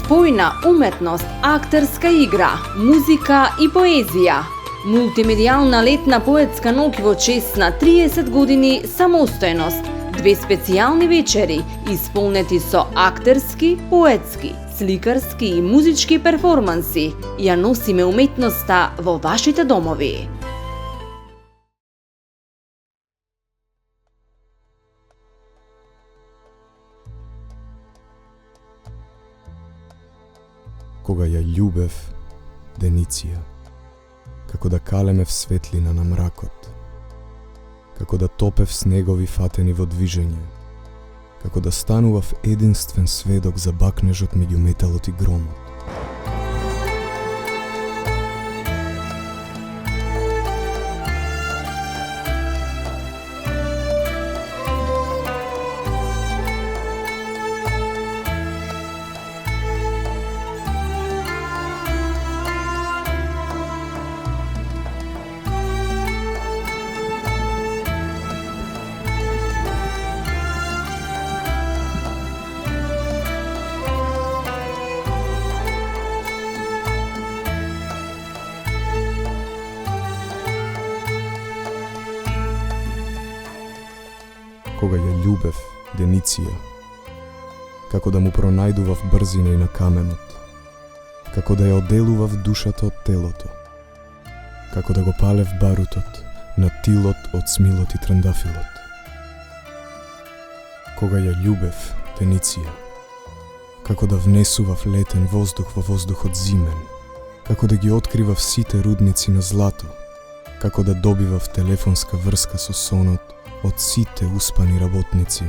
спојна уметност, актерска игра, музика и поезија. Мултимедијална летна поетска ноќ во чест на 30 години самостојност. 2 специјални вечери, исполнети со актерски, поетски, сликарски и музички перформанси. Ја носиме уметноста во вашите домови. Кога ја љубев, Дениција, како да калеме в светлина на мракот, како да топев снегови фатени во движење, како да станував единствен сведок за бакнежот меѓу металот и громот. Кога ја љубев, Дениција, како да му пронајдував брзина и на каменот, како да ја оделував душата од телото, како да го палев барутот на тилот од смилот и трендафилот. Кога ја љубев, Дениција, како да внесував летен воздух во воздухот зимен, како да ги откривав сите рудници на злато, како да добивав телефонска врска со сонот од сите успани работници.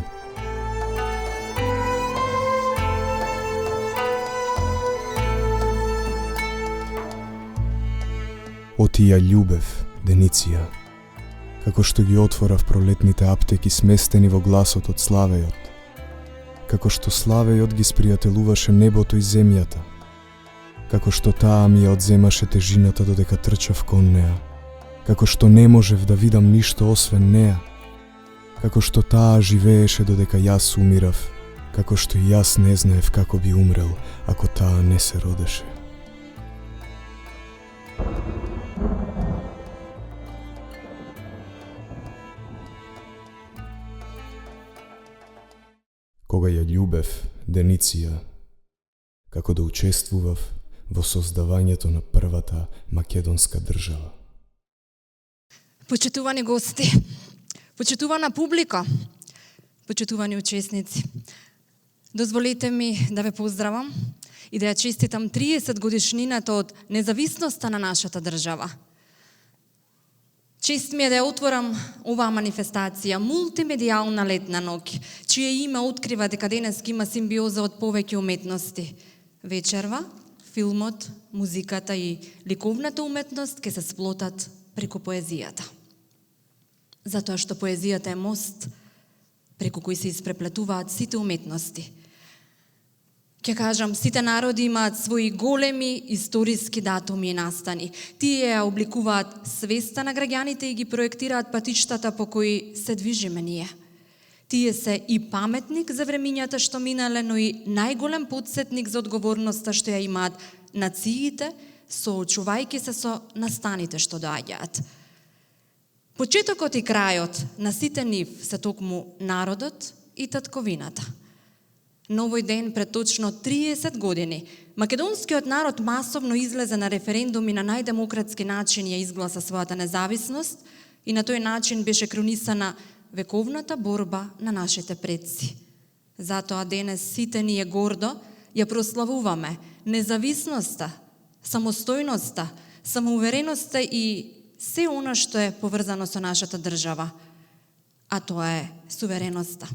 Оти ја љубев, Дениција, како што ги отворав пролетните аптеки сместени во гласот од славејот, како што славејот ги спријателуваше небото и земјата, како што таа ми ја одземаше тежината додека трчав кон неа, како што не можев да видам ништо освен неа, како што таа живееше додека јас умирав, како што и јас не знаев како би умрел ако таа не се родеше. Кога ја љубев, Дениција, како да учествував во создавањето на првата македонска држава. Почитувани гости, почитувана публика, почитувани учесници, дозволете ми да ве поздравам и да ја честитам 30 годишнината од независноста на нашата држава. Чест ми е да ја отворам оваа манифестација, мултимедијална летна ноќ, чие име открива дека денеска има симбиоза од повеќе уметности. Вечерва, филмот, музиката и ликовната уметност ќе се сплотат преку поезијата. Затоа што поезијата е мост преку кој се испреплетуваат сите уметности. Ќе кажам, сите народи имаат своји големи историски датуми и настани. Тие ја обликуваат свеста на граѓаните и ги проектираат патиштата по кои се движиме ние. Тие се и паметник за времињата што минале, но и најголем потсетник за одговорноста што ја имаат нациите, соочувајќи се со настаните што доаѓаат. Почетокот и крајот на сите нив се токму народот и татковината. На овој ден пред точно 30 години македонскиот народ масовно излезе на референдум и на најдемократски начин ја изгласа својата независност и на тој начин беше кронисана вековната борба на нашите предци. Затоа денес сите ние гордо ја прославуваме независноста, самостојноста, самоувереноста и се она што е поврзано со нашата држава, а тоа е сувереноста.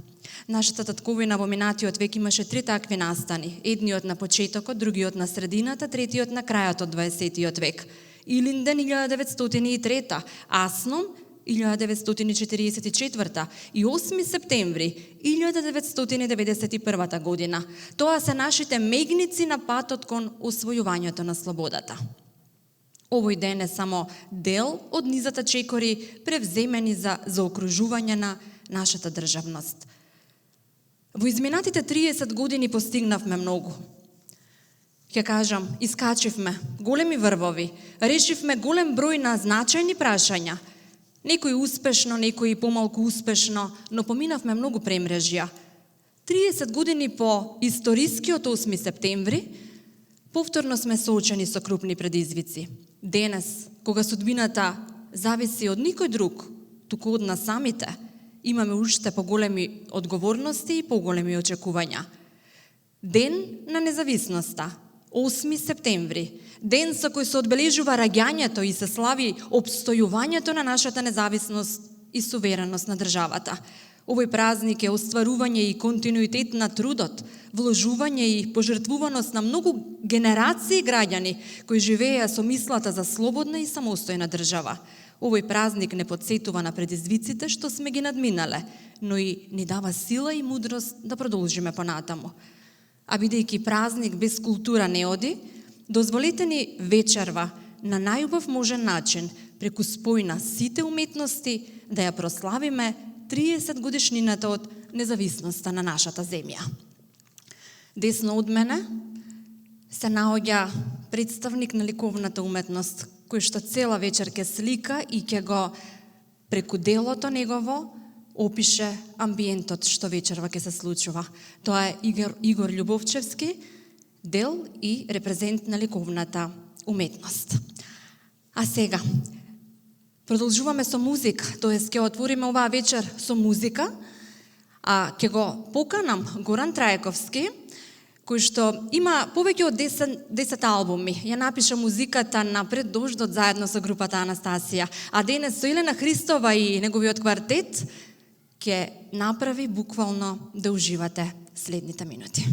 Нашата татковина во минатиот век имаше 3 такви настани. Едниот на почетокот, другиот на средината, третиот на крајот од 20 век. Илинден 1903, Аснон 1944 и 8 септември 1991 година. Тоа се нашите мегници на патот кон освојувањето на слободата. Овој ден е само дел од низата чекори превземени за заокружување на нашата државност. Во изминатите 30 години постигнавме многу. Ќе кажам, искачивме големи врвови, решивме голем број на значајни прашања. Некои успешно, некои помалку успешно, но поминавме многу премрежја. 30 години по историскиот 8 септември, повторно сме соочени со крупни предизвици. Денес, кога судбината зависи од никој друг, туку од нас самите, имаме уште поголеми одговорности и поголеми очекувања. Ден на независноста, 8 септември, ден со кој се одбележува раѓањето и се слави обстојувањето на нашата независност и сувереност на државата. Овој празник е остварување и континуитет на трудот, вложување и пожртвуваност на многу генерации граѓани кои живееа со мислата за слободна и самостојна држава. Овој празник не подсетува на предизвиците што сме ги надминале, но и ни дава сила и мудрост да продолжиме понатаму. А бидејќи празник без култура не оди, дозволете ни вечерва на најубав можен начин, преку спој на сите уметности, да ја прославиме 30 годишнината од независноста на нашата земја. Десно од мене се наоѓа представник на ликовната уметност, кој што цела вечер ќе слика и ќе го преку делото негово опише амбиентот што вечерва ќе се случува. Тоа е Игор Љубовчевски, дел и репрезент на ликовната уметност. А сега, продолжуваме со музика, тоест ќе отвориме оваа вечер со музика, а ќе го поканам Горан Трајковски, кој што има повеќе од 10 албуми. Ја напиша музиката на Пред дождот заедно со групата Анастасија, а денес со Елена Христова и неговиот квартет ќе направи буквално да уживате следните минути.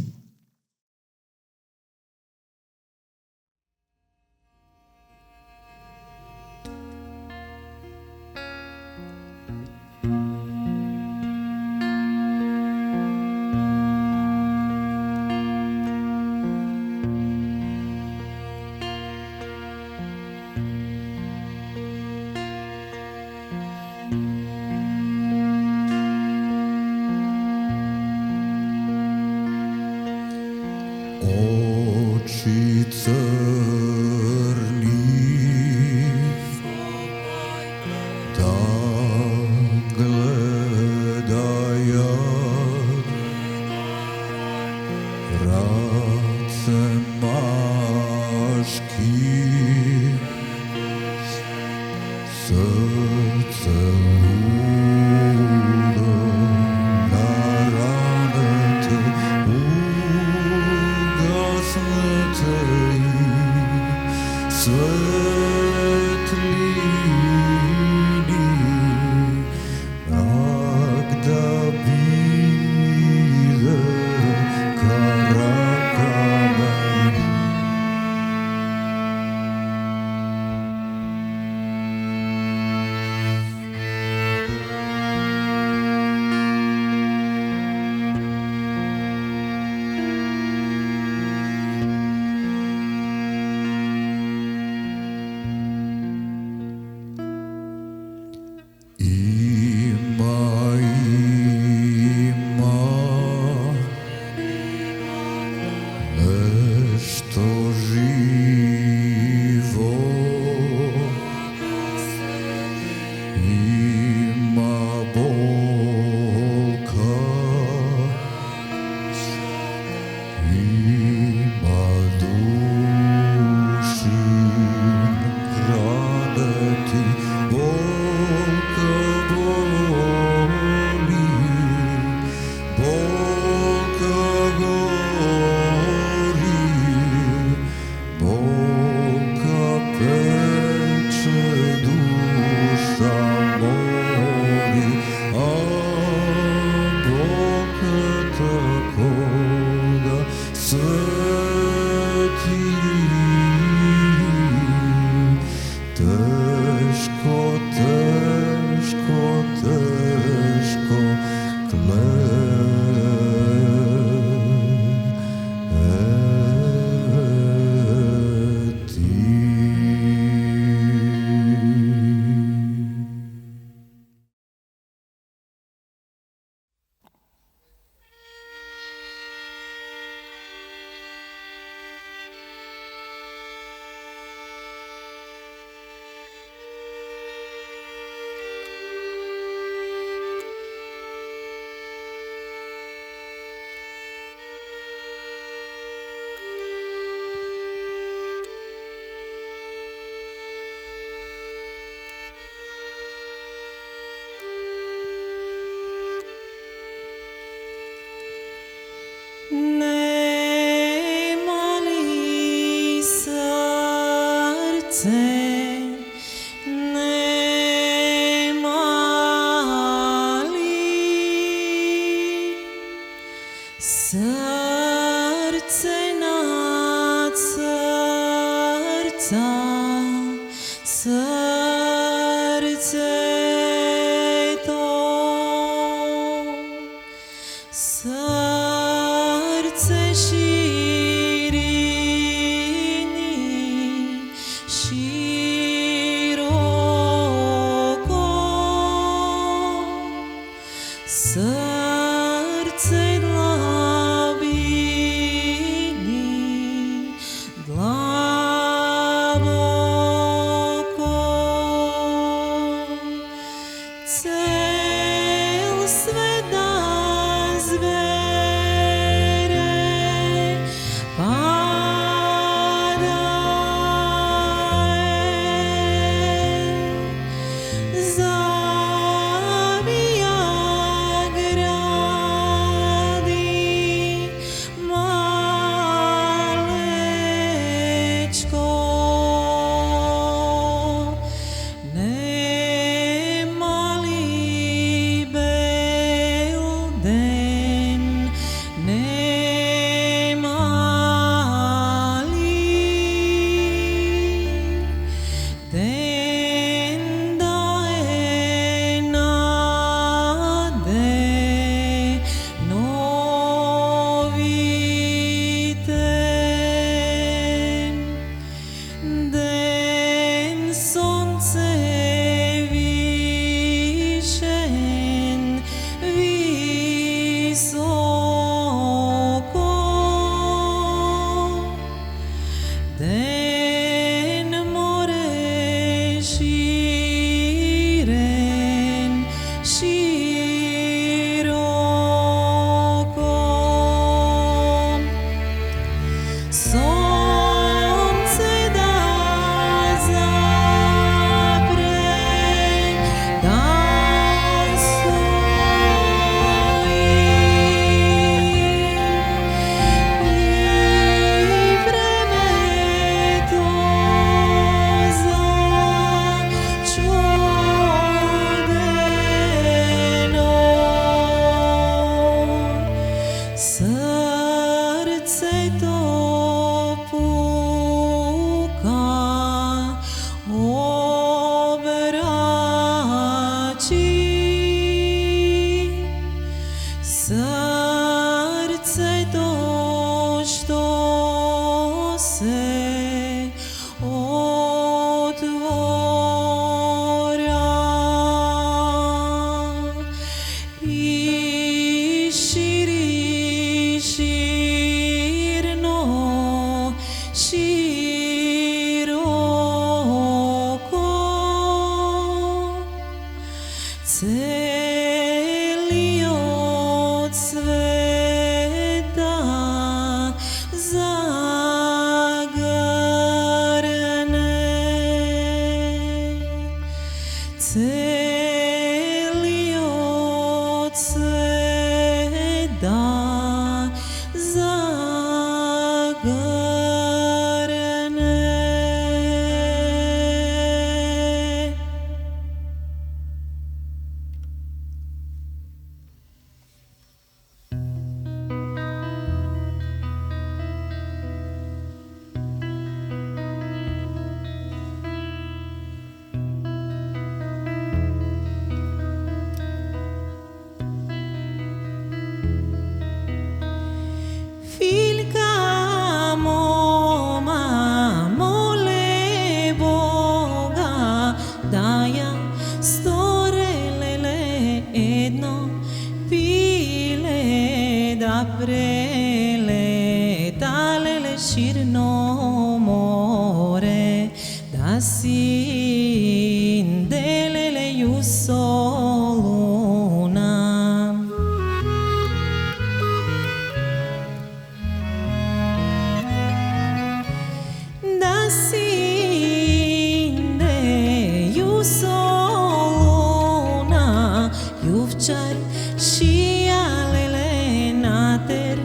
Juvčar, šija lele nater,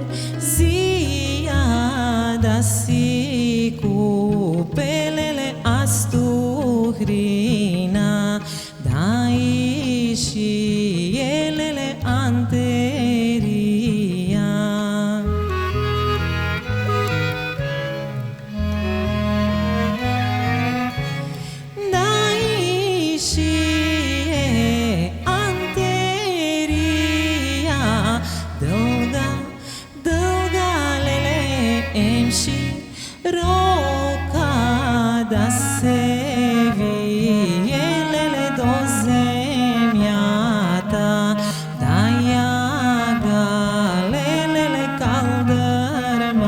им широка да се вие леле до земјата, да ја гале леле калдрмата.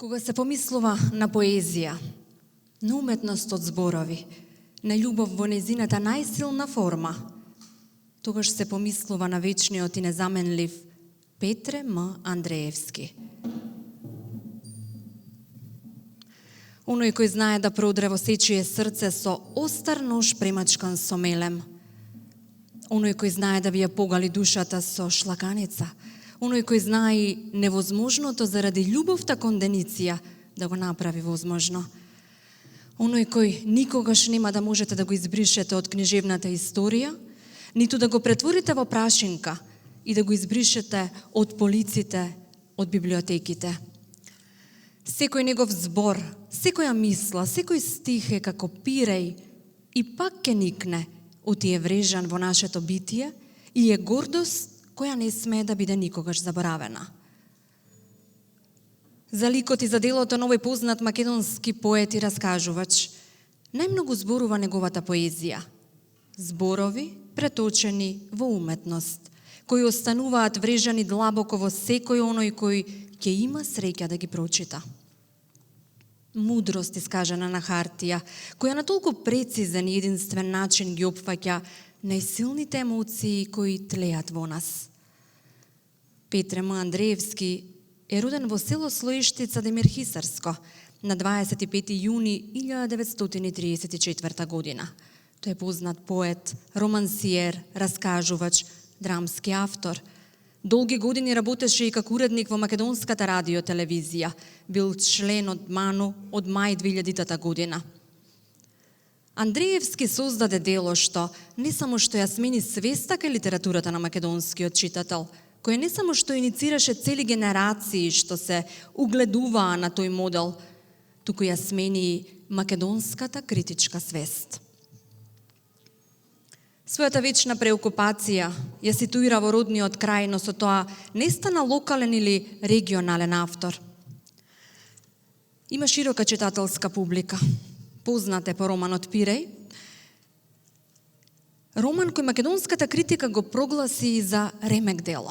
Кога се помислува на поезија, на уметност од зборови, на љубов во незината најсилна форма, тогаш се помислува на вечниот и незаменлив Петре М. Андреевски. Оној кој знае да продре во сечие срце со остар нож премачкан со мелем. Оној кој знае да ви ја погали душата со шлаканица. Оној кој знае невозможното заради љубовта кон Дениција да го направи возможно. Оној кој никогаш нема да можете да го избришете од книжевната историја, ниту да го претворите во прашинка и да го избришете од полиците, од библиотеките. Секој негов збор, секоја мисла, секој стих е како пиреј и пак ке никне, оти е врежан во нашето битие и е гордост која не смее да биде никогаш заборавена. За ликот и за делото на овој познат македонски поет и раскажувач, најмногу зборува неговата поезија. Зборови преточени во уметност, кои остануваат врежани длабоко во секој оној кој ќе има среќа да ги прочита. Мудрост искажана на хартија, која на толку прецизен и единствен начин ги опфаќа најсилните емоции кои тлеат во нас. Петре М. Андреевски е роден во село Слоиштица, Демирхисарско, на 25 јуни 1934 година. Тој е познат поет, романсиер, раскажувач, драмски автор. Долги години работеше и како уредник во македонската радио-телевизија. Бил член од МАНУ од мај 2000 година. Андреевски создаде дело што не само што ја смени свеста кај литературата на македонскиот читател, кој не само што иницираше цели генерации што се угледуваа на тој модел, туку ја смени македонската критичка свест. Својата вечна преокупација ја ситуира во родниот крај, но со тоа не стана локален или регионален автор. Има широка читателска публика. Познат е по романот Пиреј. Роман кој македонската критика го прогласи за ремек дело.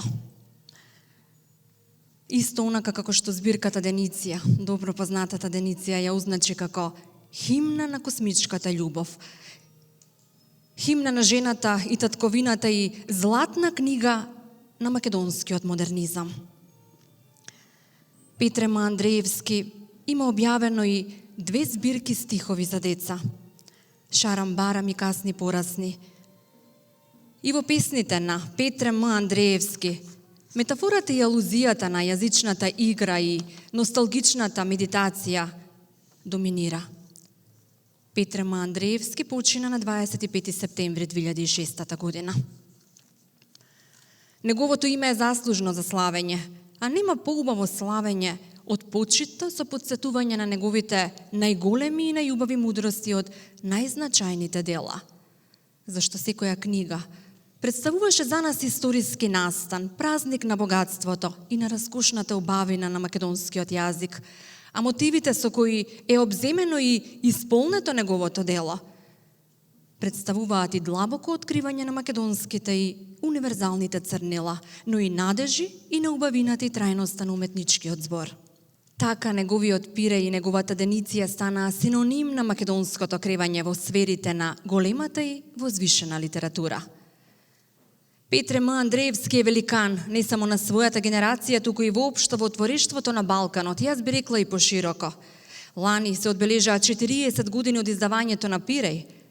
Исто онака како што збирката Дениција, добро познатата Дениција, ја означи како химна на космичката љубов, химна на жената и татковината и златна книга на македонскиот модернизам. Петре М. Андреевски има објавено и 2 збирки стихови за деца. Шарам барам и касни порасни. И во песните на Петре М. Андреевски, метафората и алузијата на јазичната игра и носталгичната медитација доминира. Петре М. Андреевски почина на 25 септември 2006 година. Неговото име е заслужно за славење, а нема поубаво славење од почитта со подсетување на неговите најголеми и најубави мудрости од најзначајните дела. Зашто секоја книга представуваше за нас историски настан, празник на богатството и на раскошната убавина на македонскиот јазик, а мотивите со кои е обземено и исполнето неговото дело представуваат и длабоко откривање на македонските и универзалните црнила, но и надежи и на убавината и трајноста на уметничкиот збор. Така неговиот Пиреј и неговата Дениција станаа синоним на македонското кревање во сферите на големата и возвишена литература. Петре М. Андреевски е великан, не само на својата генерација, туку и воопшто во творештвото на Балканот, јас би рекла и пошироко. Лани се одбележаа 40 години од издавањето на Пиреј.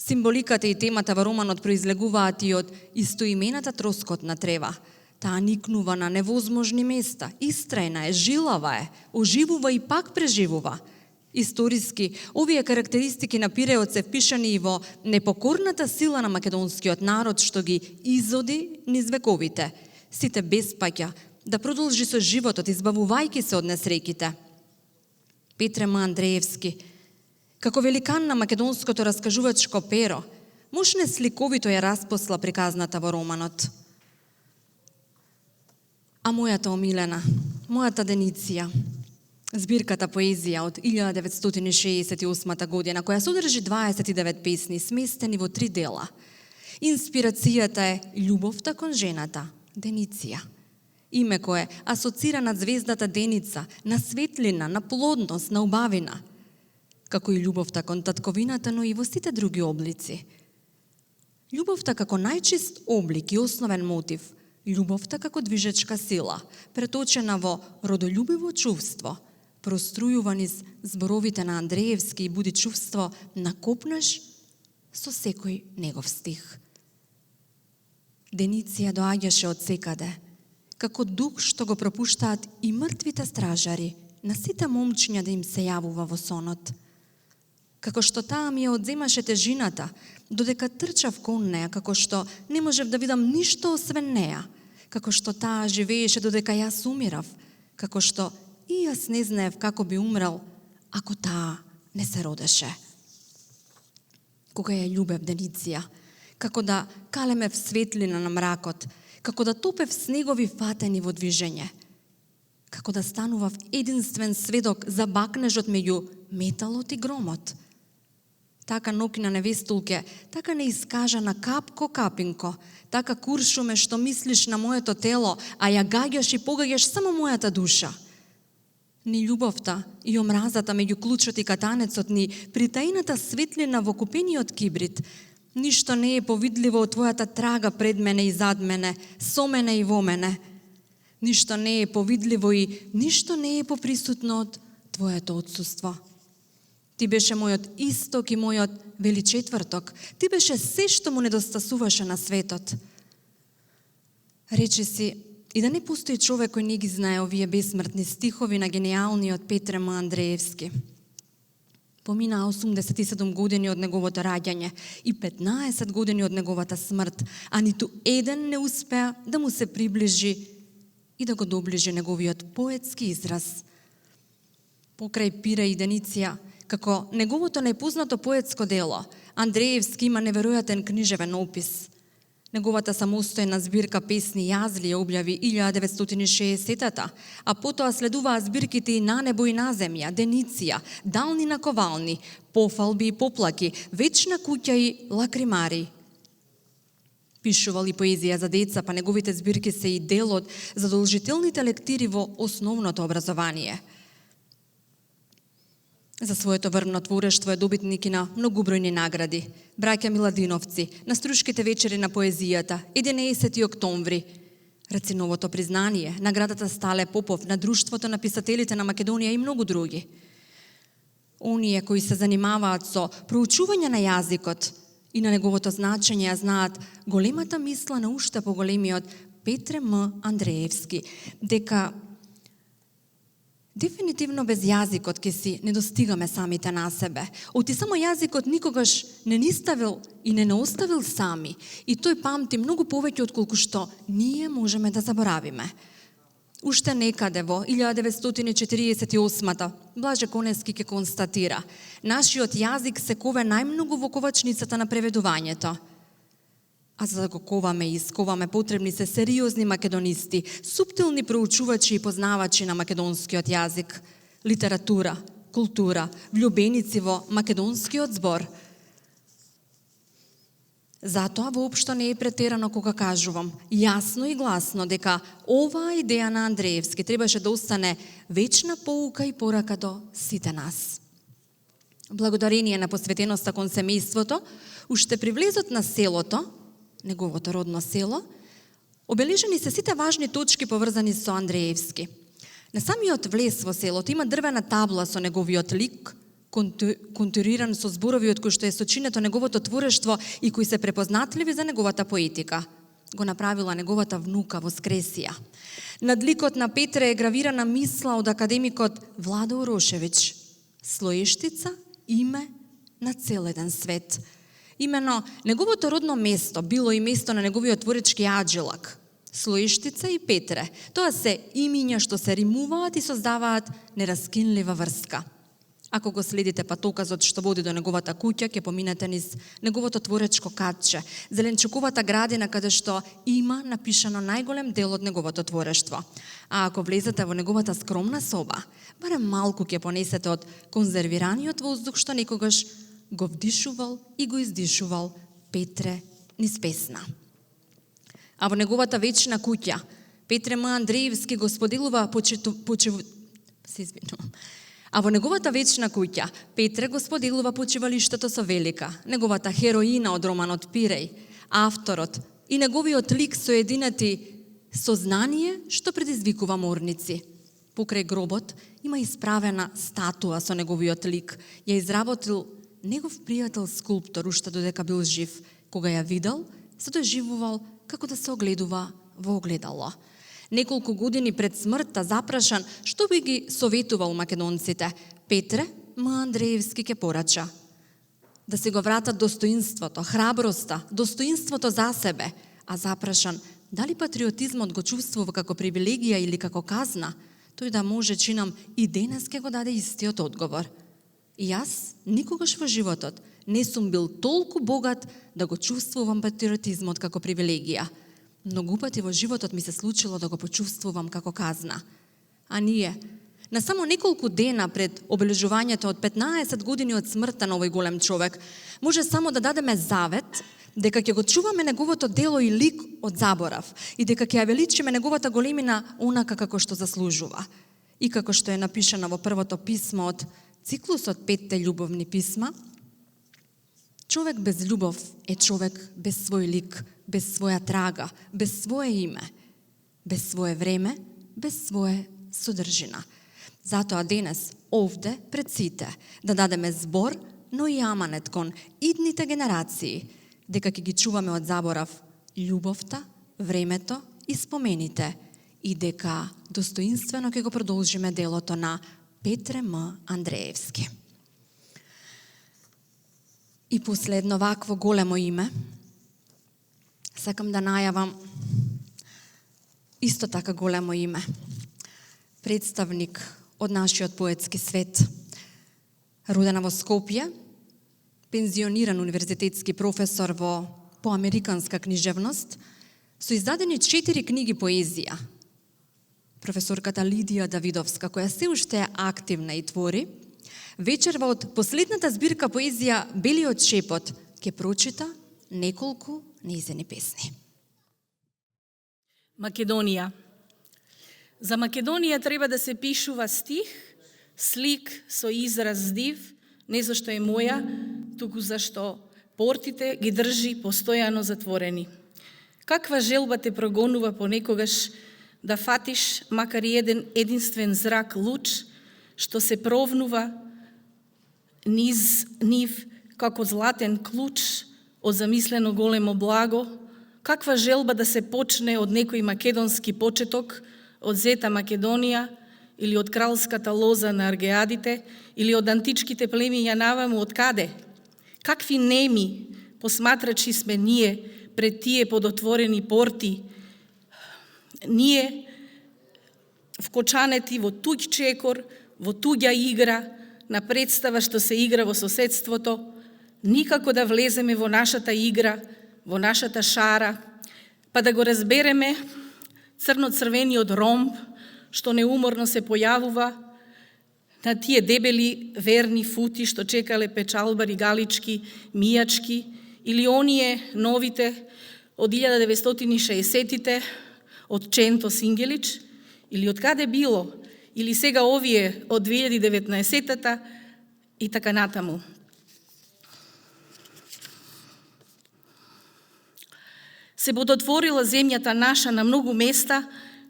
Символиката и темата во романот произлегуваат и од истоимената троскотна трева. Таа никнува на невозможни места, истрајна е, жилава е, оживува и пак преживува. Историски, овие карактеристики на Пиреот се впишани и во непокорната сила на македонскиот народ што ги изоди низ вековите. Сите беспаќа да продолжи со животот, избавувајќи се од несреќите. Петре М. Андреевски, како великан на македонското раскажувачко перо, мошне сликовито ја распосла приказната во романот. А мојата омилена, мојата Дениција, збирката поезија од 1968 година, која содржи 29 песни, сместени во 3 дела. Инспирацијата е љубовта кон жената, Дениција. Име кое асоцира на звездата Деница, на светлина, на плодност, на убавина, како и љубовта кон татковината, но и во сите други облици. Љубовта како најчист облик и основен мотив, љубовта како движечка сила, преточена во родолюбиво чувство, прострујува низ зборовите на Андреевски и буди чувство на копнеш со секој негов стих. Дениција доаѓаше од секаде, како дух што го пропуштаат и мртвите стражари, на сите момчиња да им се јавува во сонот. Како што таа ми ја одземаше тежината, додека трчав кон неа, како што не можев да видам ништо освен неа, како што таа живееше додека јас умирав, како што и јас не знаев како би умрел ако таа не се родеше. Кога ја љубев Дениција, како да калемев светлина на мракот, како да топев снегови фатени во движење, како да станував единствен сведок за бакнежот меѓу металот и громот. Така нокина невестулке, така неискажана капко капинко, така куршуме што мислиш на моето тело, а ја гаѓаш и погаѓаш само мојата душа. Ни љубовта и омразата меѓу клучот и катанецот, ни притаината светлина во купениот кибрид, ништо не е повидливо од твојата трага пред мене и зад мене, со мене и во мене. Ништо не е повидливо и ништо не е поприсутно од твоето отсуство. Ти беше мојот исток и мојот величетврток. Ти беше се што му недостасуваше на светот. Рече си, и да не постои човек кој не ги знае овие бесмртни стихови на гениалниот Петре М. Андреевски. Поминаа 87 години од неговото раѓање и 15 години од неговата смрт, а ниту еден не успеа да му се приближи и да го доближи неговиот поетски израз. Покрај Пиреј и Дениција, како неговото најпознато поетско дело, Андреевски има неверојатен книжевен опис. Неговата самостојна збирка песни Јазли ја објави 1960-та, а потоа следуваа збирките и На небо и на земја, Дениција, Дални наковални, Пофалби и поплаки, Вечна куќа и Лакримари. Пишувал и поезија за деца, па неговите збирки се и дел од задолжителните лектири во основното образование. За своето врвно творештво е добитник и на многубројни награди. Браќа Миладиновци, на Струшките вечери на поезијата, 11 октомври, Рациновото признание, наградата Стале Попов на Друштвото на писателите на Македонија и многу други. Оние кои се занимаваат со проучување на јазикот и на неговото значење ја знаат големата мисла на уште поголемиот Петре М. Андреевски, дека дефинитивно без јазикот ќе си не достигаме самите на себе. Оти само јазикот никогаш не ни ставил и не оставил сами. И тој памти многу повеќе отколку што ние можеме да заборавиме. Уште некаде во 1948 Блаже Коневски ќе констатира: нашиот јазик се кове најмногу во ковачницата на преведувањето. А за да го коваме и исковаме потребни се сериозни македонисти, суптилни проучувачи и познавачи на македонскиот јазик, литература, култура, влюбеници во македонскиот збор. Затоа воопшто не е претерано кога кажувам јасно и гласно дека оваа идеја на Андреевски требаше да остане вечна поука и порака до сите нас. Благодарение на посветеноста кон семејството, уште при влезот на селото, неговото родно село, обележани се сите важни точки поврзани со Андреевски. На самиот влез во селото има дрвена табла со неговиот лик, контуриран со зборови од кои што е сочинето неговото творештво и кои се препознатливи за неговата поетика. Го направила неговата внука Воскресија. Над ликот на Петре е гравирана мисла од академикот Владо Урошевиќ: слоештица, име на цел еден свет. Имено неговото родно место било и место на неговиот творечки аџилак. Слоештица и Петре, тоа се имиња што се римуваат и создаваат нераскинлива врска. Ако го следите патоказот што води до неговата куќа, ќе поминете низ неговото творечко катче, зеленчуковата градина каде што има напишано најголем дел од неговото творештво. А ако влезете во неговата скромна соба, барем малку ќе понесете од конзервираниот воздух што некогаш го вдишувал и го издишувал Петре низ песна. А во неговата вечна куќа, Петре М. Андреевски го споделува А во неговата вечна куќа, Петре го споделува почивалиштето со Велика, неговата хероина од романот Пиреј, авторот и неговиот лик соединети со знание што предизвикува морници. Покрај гробот има исправена статуа со неговиот лик. Ја изработил негов пријател скулптор уште додека бил жив. Кога ја видел, се доживувал како да се огледува во огледало. Неколку години пред смртта запрашан што би ги советувал македонците, Петре М. Андреевски ќе порача: да се го вратат достоинството, храброста, достоинството за себе, а запрашан дали патриотизмот го чувствува како привилегија или како казна, тој да може, чинам, и денес ќе го даде истиот одговор. И јас никогаш во животот не сум бил толку богат да го чувствувам патриотизмот како привилегија. Многу пати во животот ми се случило да го почувствувам како казна. А ние, на само неколку дена пред обележувањето од 15 години од смртта на овој голем човек, може само да дадеме завет дека ќе го чуваме неговото дело и лик од заборав и дека ќе ја величиме неговата големина онака како што заслужува. И како што е напишано во првото писмо од циклусот 5 љубовни писма: човек без љубов е човек без свој лик, без своја трага, без свое име, без свое време, без свое содржина. Затоа денес, овде, пред сите, да дадеме збор, но и аманет кон идните генерации, дека ќе ги чуваме од заборав љубовта, времето и спомените, и дека достоинствено ќе го продолжиме делото на Петре М. Андреевски. И последно вакво големо име, сакам да најавам исто така големо име, представник од нашиот поетски свет. Родена во Скопје, пензиониран универзитетски професор во поамериканска книжевност, со издадени 4 книги поезија. Професорката Лидија Давидовска, која се уште е активна и твори, вечерва од последната збирка поезија Белиот шепот ќе прочита неколку нејзини песни. Македонија. За Македонија треба да се пишува стих, слик со израз див, не зашто е моја, туку зашто портите ги држи постојано затворени. Каква желба те прогонува понекогаш да фатиш макар и единствен зрак луч, што се провнува низ нив како златен клуч од замислено големо благо, каква желба да се почне од некој македонски почеток, од Зета Македонија, или од кралската лоза на Аргеадите, или од античките племиња наваму, од каде? Какви неми посматрачи сме ние пред тие подотворени порти? Ние, вкочанети во туѓ чекор, во туѓа игра, на представа што се игра во соседството, никако да влеземе во нашата игра, во нашата шара, па да го разбереме црно-црвениот ромб, што неуморно се појавува на тие дебели верни фути што чекале печалбари галички, мијачки, или оние новите од 1960-тите од Ченто Сингелич, или од каде било, или сега овие од 2019-та и така натаму. Се бодотворила земјата наша на многу места,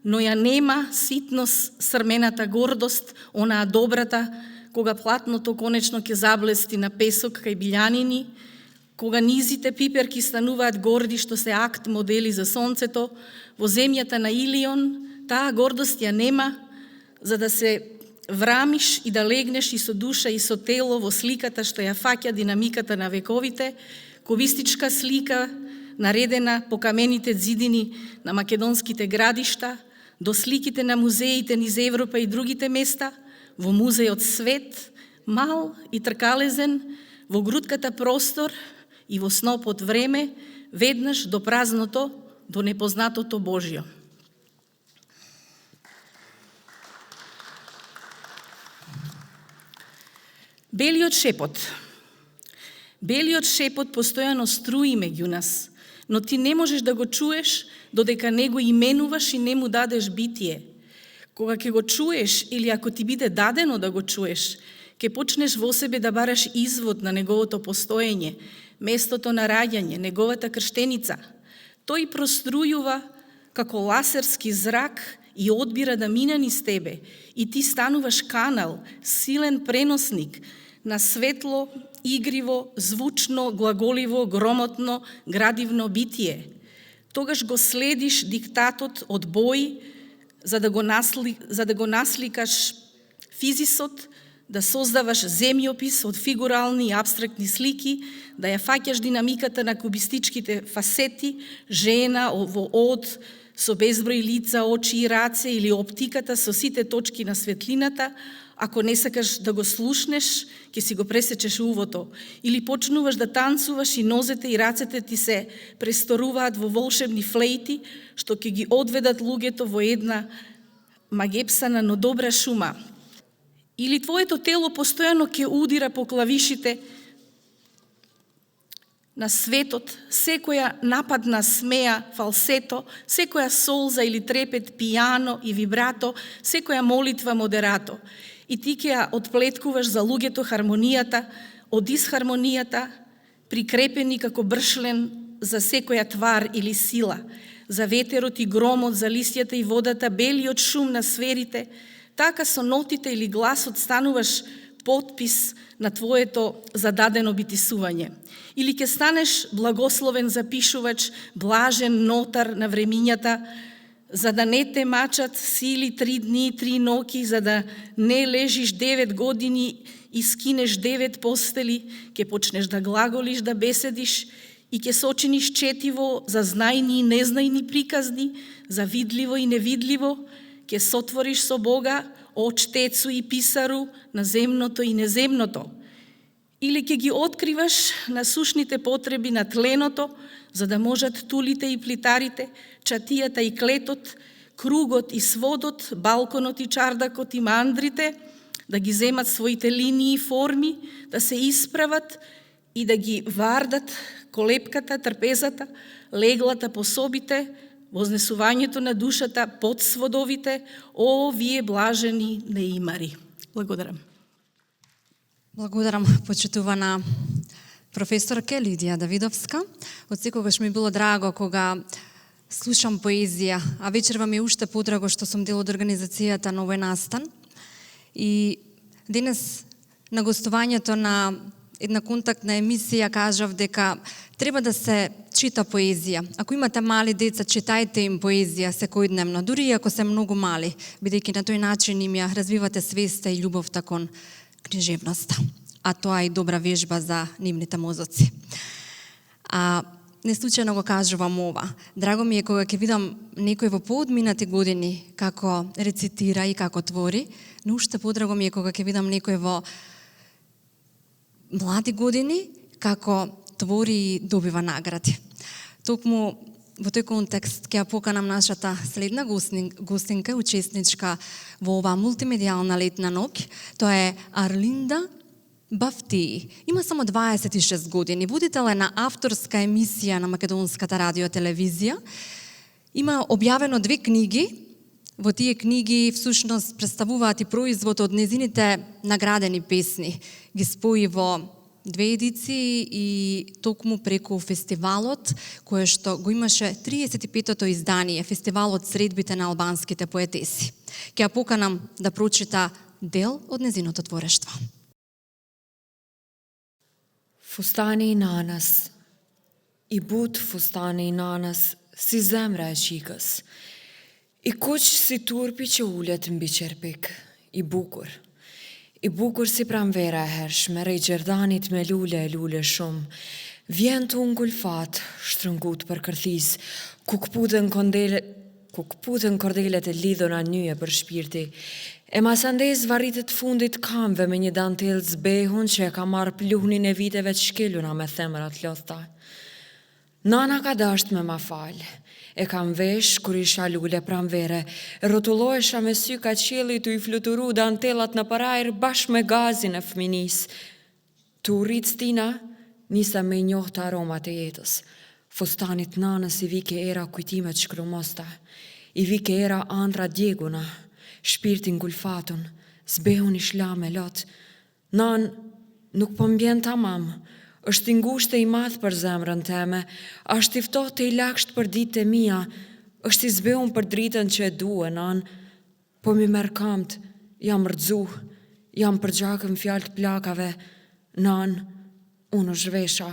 но ја нема ситност, срмената гордост, онаа добрата, кога платното конечно ќе заблести на песок кај билјанини, кога низите пиперки стануваат горди што се акт модели за сонцето, во земјата на Илион, таа гордост ја нема, за да се врамиш и да легнеш и со душа и со тело во сликата што ја фаќа динамиката на вековите, кубистичка слика, наредена по камените ѕидини на македонските градишта, до сликите на музеите низ Европа и другите места, во музејот Свет, мал и тркалезен, во грутката простор и во снопот време, веднаш до празното, до непознатото Божјо. Белиот шепот. Белиот шепот постојано струи меѓу нас, но ти не можеш да го чуеш додека не го именуваш и не му дадеш битие. Кога ќе го чуеш или ако ти биде дадено да го чуеш, ќе почнеш во себе да бараш извод на неговото постоење, местото на раѓање, неговата крштеница. Тој прострујува како ласерски зрак и одбира да мине низ тебе и ти стануваш канал, силен преносник на светло, игриво, звучно, глаголиво, громотно, градивно битие. Тогаш го следиш диктатот од бој, за да го насликаш физисот, да создаваш земјопис од фигурални и абстрактни слики, да ја фаќаш динамиката на кубистичките фасети, жена во од, со безброј лица, очи и раце, или оптиката со сите точки на светлината. Ако не сакаш да го слушнеш, ќе си го пресечеш увото. Или почнуваш да танцуваш и нозете и рацете ти се престоруваат во волшебни флејти, што ќе ги одведат луѓето во една магепсана, но добра шума. Или твоето тело постојано ќе удира по клавишите на светот, секоја нападна смеја, фалсето, секоја солза или трепет, пијано и вибрато, секоја молитва, модерато. И ти ќе ја отплеткуваш за луѓето хармонијата, од дисхармонијата, прикрепени како бршлен за секоја твар или сила, за ветерот и громот, за листјата и водата, белиот шум на сферите, така со нотите или гласот стануваш потпис на твоето зададено битисување. Или ќе станеш благословен запишувач, блажен нотар на времињата, за да не те мачат сили 3 дни, 3 ноки, за да не лежиш 9 години и скинеш 9 постели, ќе почнеш да глаголиш, да беседиш и ќе сочиниш четиво за знајни и незнајни приказни, за видливо и невидливо, ќе сотвориш со Бога очтецу и писару на земното и неземното. Или ќе ги откриваш на сушните потреби на тленото, за да можат тулите и плитарите, чатијата и клетот, кругот и сводот, балконот и чардакот и мандрите, да ги земат своите линии и форми, да се исправат и да ги вардат колепката, трпезата, леглата по собите, вознесувањето на душата под сводовите, о, вие блажени неимари. Благодарам. Благодарам, почитувана професорка Лидија Давидовска. Од секогаш ми било драго кога слушам поезија, а вечерва ми е уште подраго што сум дел од организацијата на овој настан. И денес на гостувањето на една контактна емисија кажав дека треба да се чита поезија. Ако имате мали деца, читајте им поезија секојдневно, дури и ако се многу мали, бидејќи на тој начин им ја развивате свеста и љубовта кон книжевноста. А тоа е и добра вежба за нивните мозоци. не случајно го кажувам ова. Драго ми е кога ќе видам некој во поодминати години како рецитира и како твори, но уште подраго ми е кога ќе видам некој во млади години како твори и добива награди. Токму во тој контекст ќе ја поканам нашата следна гостинка, учесничка во оваа мултимедијална летна ноќ. Тоа е Арлинда Бафтии. Има само 26 години. Водител е на авторска емисија на Македонската радио-телевизија. Има објавено 2 книги. Во тие книги всушност представуваат и производ од незините наградени песни. Ги спои во 2 едиции и токму преку фестивалот, кој што го имаше 35-то издание, фестивалот Средбите на албанските поетеси. Ќе ја поканам да прочита дел од незиното творештво. Fustani i nanas, I but fustani i nanas, si zemra e qikës, I kuq si turpi që ullet mbi qerpik, I bukur si pranvera e hershme, rej gjerdanit me lule e lule shumë, vjen të ngulfat, shtrëngut për kërthis, ku këputën kordelet e lidhona nyje për shpirti, e masandez varritet fundit kamve me një dantel zbehun që e ka marrë pluhnin e viteve të shkeluna me themrat lodhta. Nana ka dasht me ma falë, e kam vesh kur isha lule pranvere, rrotullohesha me sy ka qielli tu I fluturu dantelat në parajr bashk me gazin e fëminis. Tu rrit stina, nisa me njohta aromat e jetës. Fustanit nanës I vike era kujtimet shkrumosta, I vike era andra djeguna, shpirtin gulfatun, zbehun I shla me lot. Nan, nuk po mbjen tamam, është I ngushtë e I madh për zemrën teme, është I ftohtë e I laksht për ditët e mia, është I zbehun për dritën që e due, nan, po mi merr kamt, jam rëdzuh, jam përgjakën fjallë të plakave, nan, unë zhvesha,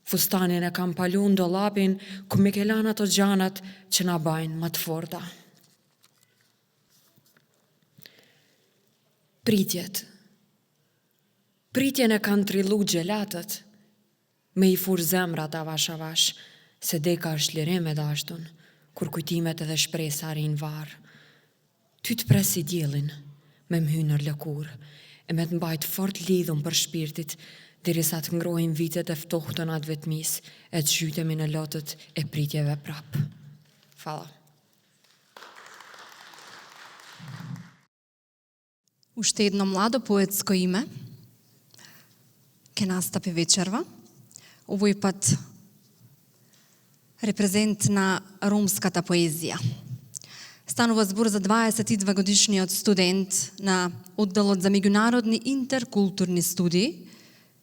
fustanin e kam palu në dollapin, ku mi kelan ato gjanat që na bajnë më të forta. Pritjen e kanë trillu gjelatët, me I fur zemrat avash avash, se deka është lirim e dashtun, kur kujtimet edhe shpresa rin varë. Ty të presi djelin, me mhynër lëkur, e me të mbajt fort lidhun për shpirtit, derisa të ngrohin vitet e ftohtën atë vetmis, e të zhytemi në lotët e pritjeve prap. Fala. Уште едно младо поетско име ќе настапи вечерва. Овој пат репрезент на ромската поезија. Станува збор за 22 годишниот студент на одделот за меѓународни интеркултурни студии,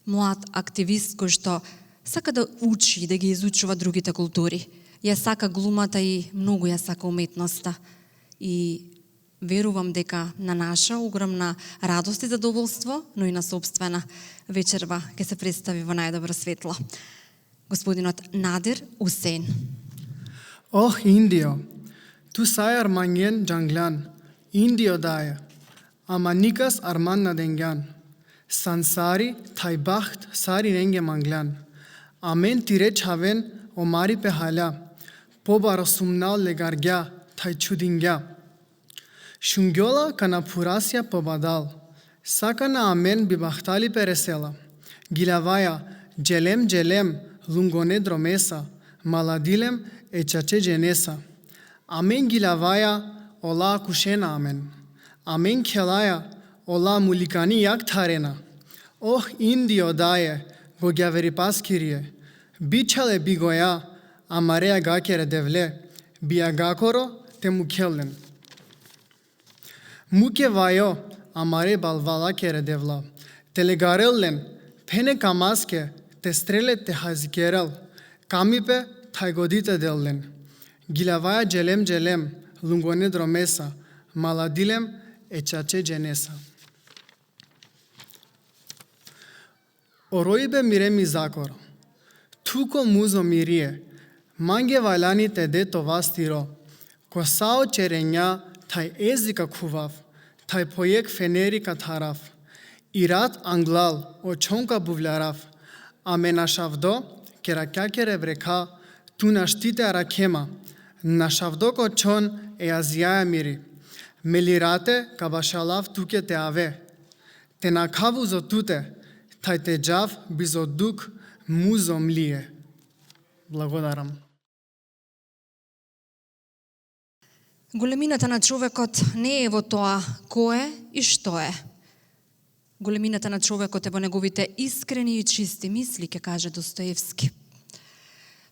млад активист кој што сака да учи, да ги изучува другите култури. Ја сака глумата и многу ја сака уметноста. И верувам дека на наша огромна радост и задоволство, но и на собствена вечерва ќе се представи во најдобро светло. Господинот Надир Усейн. Ох, Индио, tu sai armangen janglan, Indio daje, ama nikas arman na dengyan. Sansari thai baht sari renge manglan. Amen tire chaven omari pe hala, po barasumnal legargya thai chudingya. Shungyola kana purasya pobadal, sakana amen bibahtali peresela. Gilavaya jelem lungone dromesa, maladilem e chache genesa. Amen gilavaya ola kushena amen. Amen khelaya ola mulikani yak tharena. Oh Indio daye gogyaveri pas kirie. Bichale bigoya amarea gakere devle. Biagakoro te mukhellen. Muke vayo amare balvala kere devla. Telegarellen pene kamaske te strele te hazkerel. Kamipe taygodite dellen. Gilavaya jelem lungone dromesa. Maladilem e chache genesa. Oroibe miremi zakoro. Tuko muzo mirie. Mange valani te de tovastiro. Kosao cherenya thai ezika kuvav. Thai poyek feneri katharaf. Irat anglal o chonka buvlaraf. Amenashavdo kerakya kere vreka Ту на штите ракема, на шавдоко чон азија мири. Мелирате кабашалав туке те аве. Те накаву зо туте, тај те джав бизо дук музо млие. Благодарам. Големината на човекот не е во тоа кој е и што е. Големината на човекот е во неговите искрени и чисти мисли, ке каже Достоевски.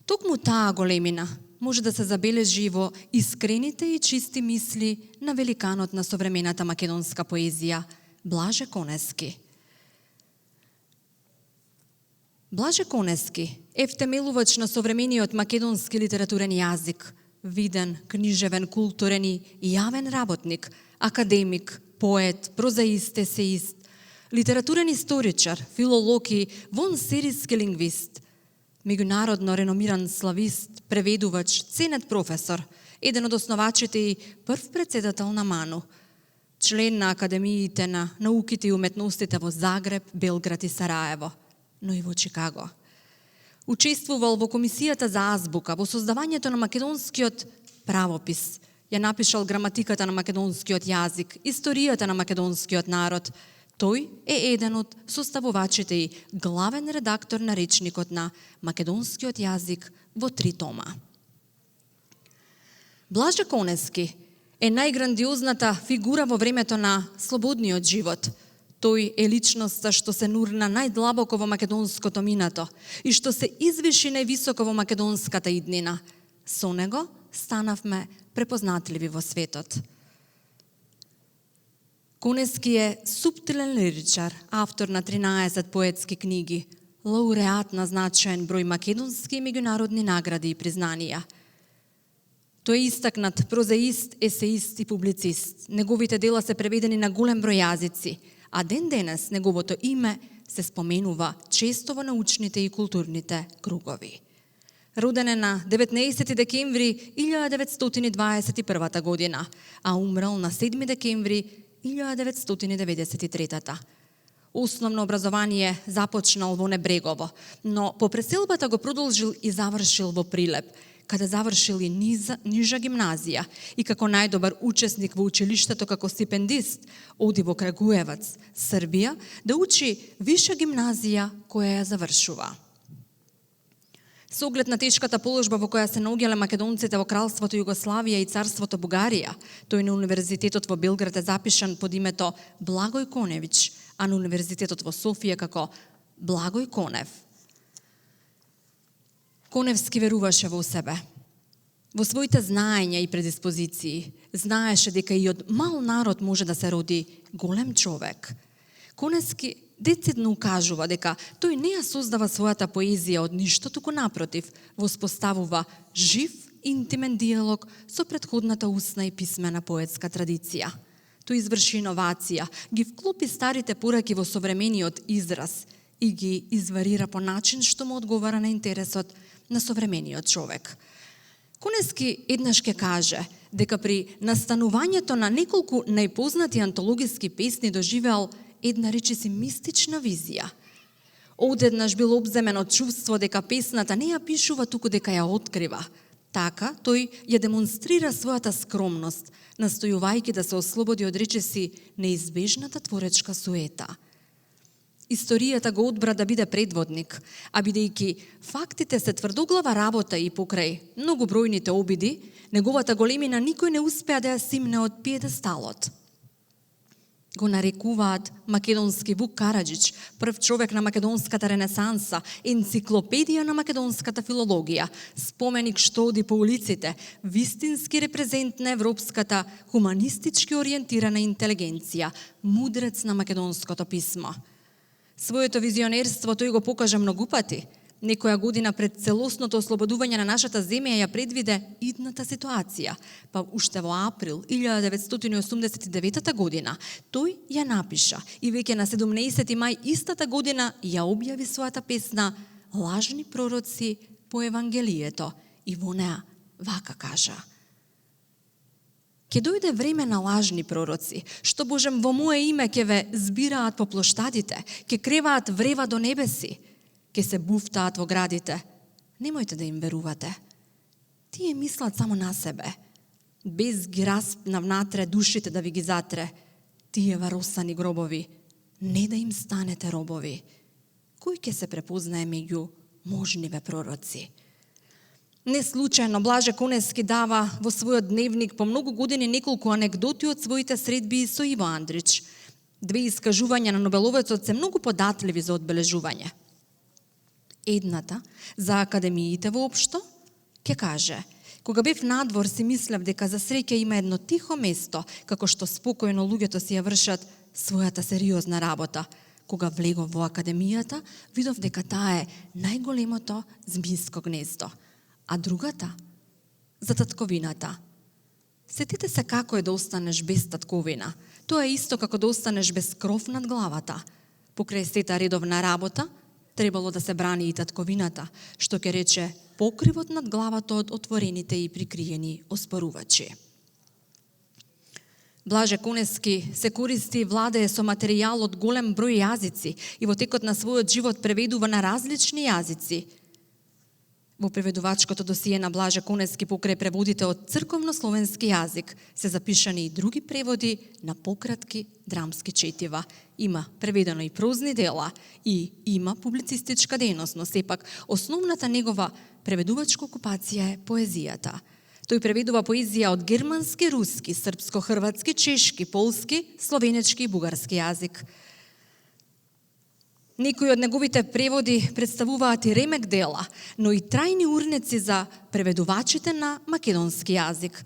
Токму таа големина може да се забележи во искрените и чисти мисли на великанот на современата македонска поезија, Блаже Конески. Блаже Конески е втемелувач на современиот македонски литературен јазик, виден, книжевен, културен и јавен работник, академик, поет, прозаист, есеист, литературен историчар, филолог и вонсерийски лингвист, меѓународно реномиран славист, преведувач, ценет професор, еден од основачите и прв председател на МАНУ, член на Академиите на науките и уметностите во Загреб, Белград и Сараево, но и во Чикаго. Учествувал во Комисијата за азбука, во создавањето на македонскиот правопис, ја напишал граматиката на македонскиот јазик, историјата на македонскиот народ. Тој е еден од составувачите и главен редактор на речникот на македонскиот јазик во 3 тома. Блаже Конески е најграндиозната фигура во времето на слободниот живот. Тој е личноста што се нурна најдлабоко во македонското минато и што се извиши највисоко во македонската иднина. Со него станавме препознатливи во светот. Конески е суптилен лиричар, автор на 13 поетски книги, лауреат на значаен број македонски и меѓународни награди и признанија. Тој е истакнат прозаист, есеист и публицист. Неговите дела се преведени на голем број јазици, а ден денес неговото име се споменува често во научните и културните кругови. Роден е на 19 декември 1921 година, а умрал на 7 декември 1993. Основно образование започнал во Небрегово, но по преселбата го продолжил и завршил во Прилеп, каде завршил и нижа гимназија и како најдобар учесник во училиштето како стипендист оди во Крагуевац, Србија, да учи виша гимназија која ја завршува. Со оглед на тешката положба во која се наоѓале македонците во Кралството Југославија и Царството Бугарија, тој на Универзитетот во Белград е запишан под името Благој Коневич, а на Универзитетот во Софија како Благој Конев. Коневски веруваше во себе. Во своите знаења и предиспозиции знаеше дека и од мал народ може да се роди голем човек. Коневски децидно укажува дека тој не ја создава својата поезија од ништо, туку напротив, воспоставува жив, интимен диалог со претходната устна и писмена поетска традиција. Тој изврши иновација, ги вклопи старите пораки во современиот израз и ги изварира по начин што му одговара на интересот на современиот човек. Конески еднаш ке каже дека при настанувањето на неколку најпознати антологиски песни доживеал една речиси мистична визија. Одеднаш бил обземен од чувство дека песната не ја пишува, туку дека ја открива. Така, тој ја демонстрира својата скромност, настојувајќи да се ослободи од речиси неизбежната творечка суета. Историјата го одбра да биде предводник, а бидејќи фактите се тврдоглава работа и покрај многу бројните обиди, неговата големина никој не успеа да ја симне од пиедесталот. Го нарекуваат македонски Вук Караџич, прв човек на македонската ренесанса, енциклопедија на македонската филологија, споменик што оди по улиците, вистински репрезент на европската хуманистички ориентирана интелигенција, мудрец на македонското писмо. Своето визионерство тој го покажа многу пати. Некоја година пред целосното ослободување на нашата земја ја предвиде идната ситуација, па уште во април 1989 година тој ја напиша и веќе на 17 мај истата година ја објави својата песна Лажни пророци по Евангелието и во неа вака кажа: Ке дојде време на лажни пророци, што Божем во мое име ке ве збираат по плоштадите, ке креваат врева до небеси, ке се буфтаат во градите. Немојте да им верувате. Тие мислат само на себе. Без ги распна внатре душите да ви ги затре. Тие варосани гробови, не да им станете робови. Кој ќе се препознае меѓу можниве пророци? Не случајно Блаже Конески дава во својот дневник по многу години неколку анегдоти од своите средби со Иво Андрич. Две искажувања на Нобеловецот се многу податливи за одбележување. Едната, за академиите воопшто, ќе каже: кога бев надвор си мислев дека за среќа има едно тихо место, како што спокојно луѓето си ја вршат својата сериозна работа. Кога влегов во академијата, видов дека таа е најголемото змијско гнездо. А другата, за татковината. Сетите се како е да останеш без татковина. Тоа е исто како да останеш без кров над главата. Покрај сета редовна работа, требало да се брани и татковината, што ќе рече покривот над главата од отворените и прикриени оспорувачи. Блаже Конески се користи и владее со материјал од голем број јазици и во текот на својот живот преведува на различни јазици. Во преведувачкото досие на Блаже Конески покрај преводите од црковно-словенски јазик се запишани и други преводи на пократки драмски четива. Има преведено и прозни дела и има публицистичка дејност, но сепак основната негова преведувачка окупација е поезијата. Тој преведува поезија од германски, руски, српско-хрватски, чешки, полски, словенечки и бугарски јазик. Некои од неговите преводи представуваат и ремек дела, но и трајни урнеци за преведувачите на македонски јазик.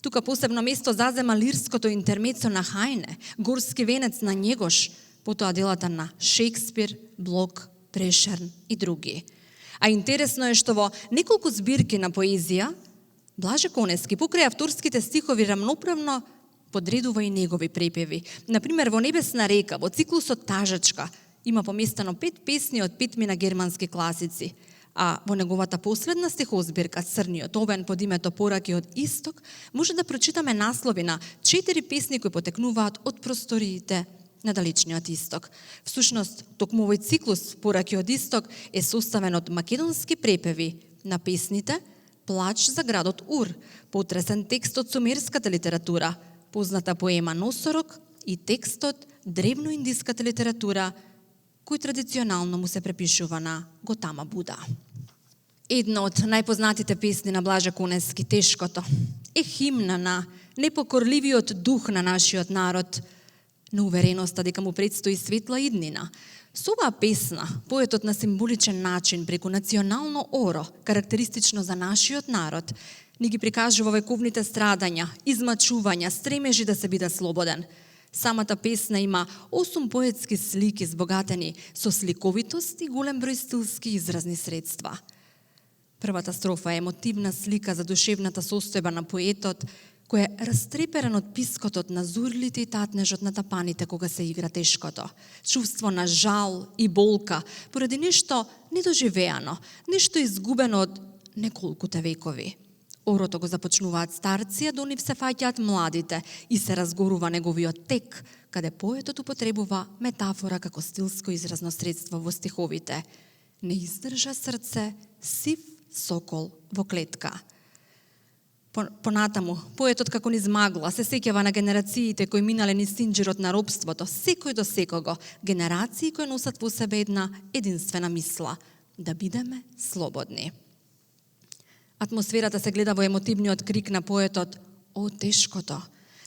Тука посебно место зазема лирското интермецо на Хајне, Горски венец на Njegos, потоа делата на Шекспир, Блок, Прешерн и други. А интересно е што во неколку збирки на поезија, Блаже Конески покрај авторските стихови рамноправно подредува и негови препеви. Например, во Небесна река, во циклусот Тажачка, има поместено 5 песни од 5 на германски класици, а во неговата последна стихозбирка Црниот овен под името Пораки од Исток може да прочитаме наслови на 4 песни кои потекнуваат од просториите на далечниот Исток. Всушност, токму овој циклус Пораки од Исток е составен од македонски препеви на песните Плач за градот Ур, потресен текст од сумерската литература, позната поема Носорог и текстот древноиндиската литература, кој традиционално му се препишува на Готама Буда. Една од најпознатите песни на Блаже Конески, Тешкото, е химна на непокорливиот дух на нашиот народ, на увереноста дека му предстои светла иднина. Со оваа песна, поетот на символичен начин преку национално оро, карактеристично за нашиот народ, ни ги прикажува вековните страдања, измачувања, стремежи да се биде слободен. Самата песна има 8 поетски слики збогатени со сликовитост и голем број стилски изразни средства. Првата строфа е емотивна слика за душевната состојба на поетот, кој е растреперен од пискотот на зурлите и татнежот на тапаните кога се игра тешкото. Чувство на жал и болка поради нешто недоживеано, нешто изгубено од неколкуте векови. Орото го започнуваат старци, а до нив се фаќаат младите и се разгорува неговиот тек, каде поетот употребува метафора како стилско изразно средство во стиховите. Не издржа срце сив сокол во клетка. Понатаму, поетот како низ магла се сеќава на генерациите кои минале низ синџирот на робството, секој до секого, генерации кои носат во себе една единствена мисла – да бидеме слободни. Атмосферата се гледа во емотивниот крик на поетот «О, тешкото»,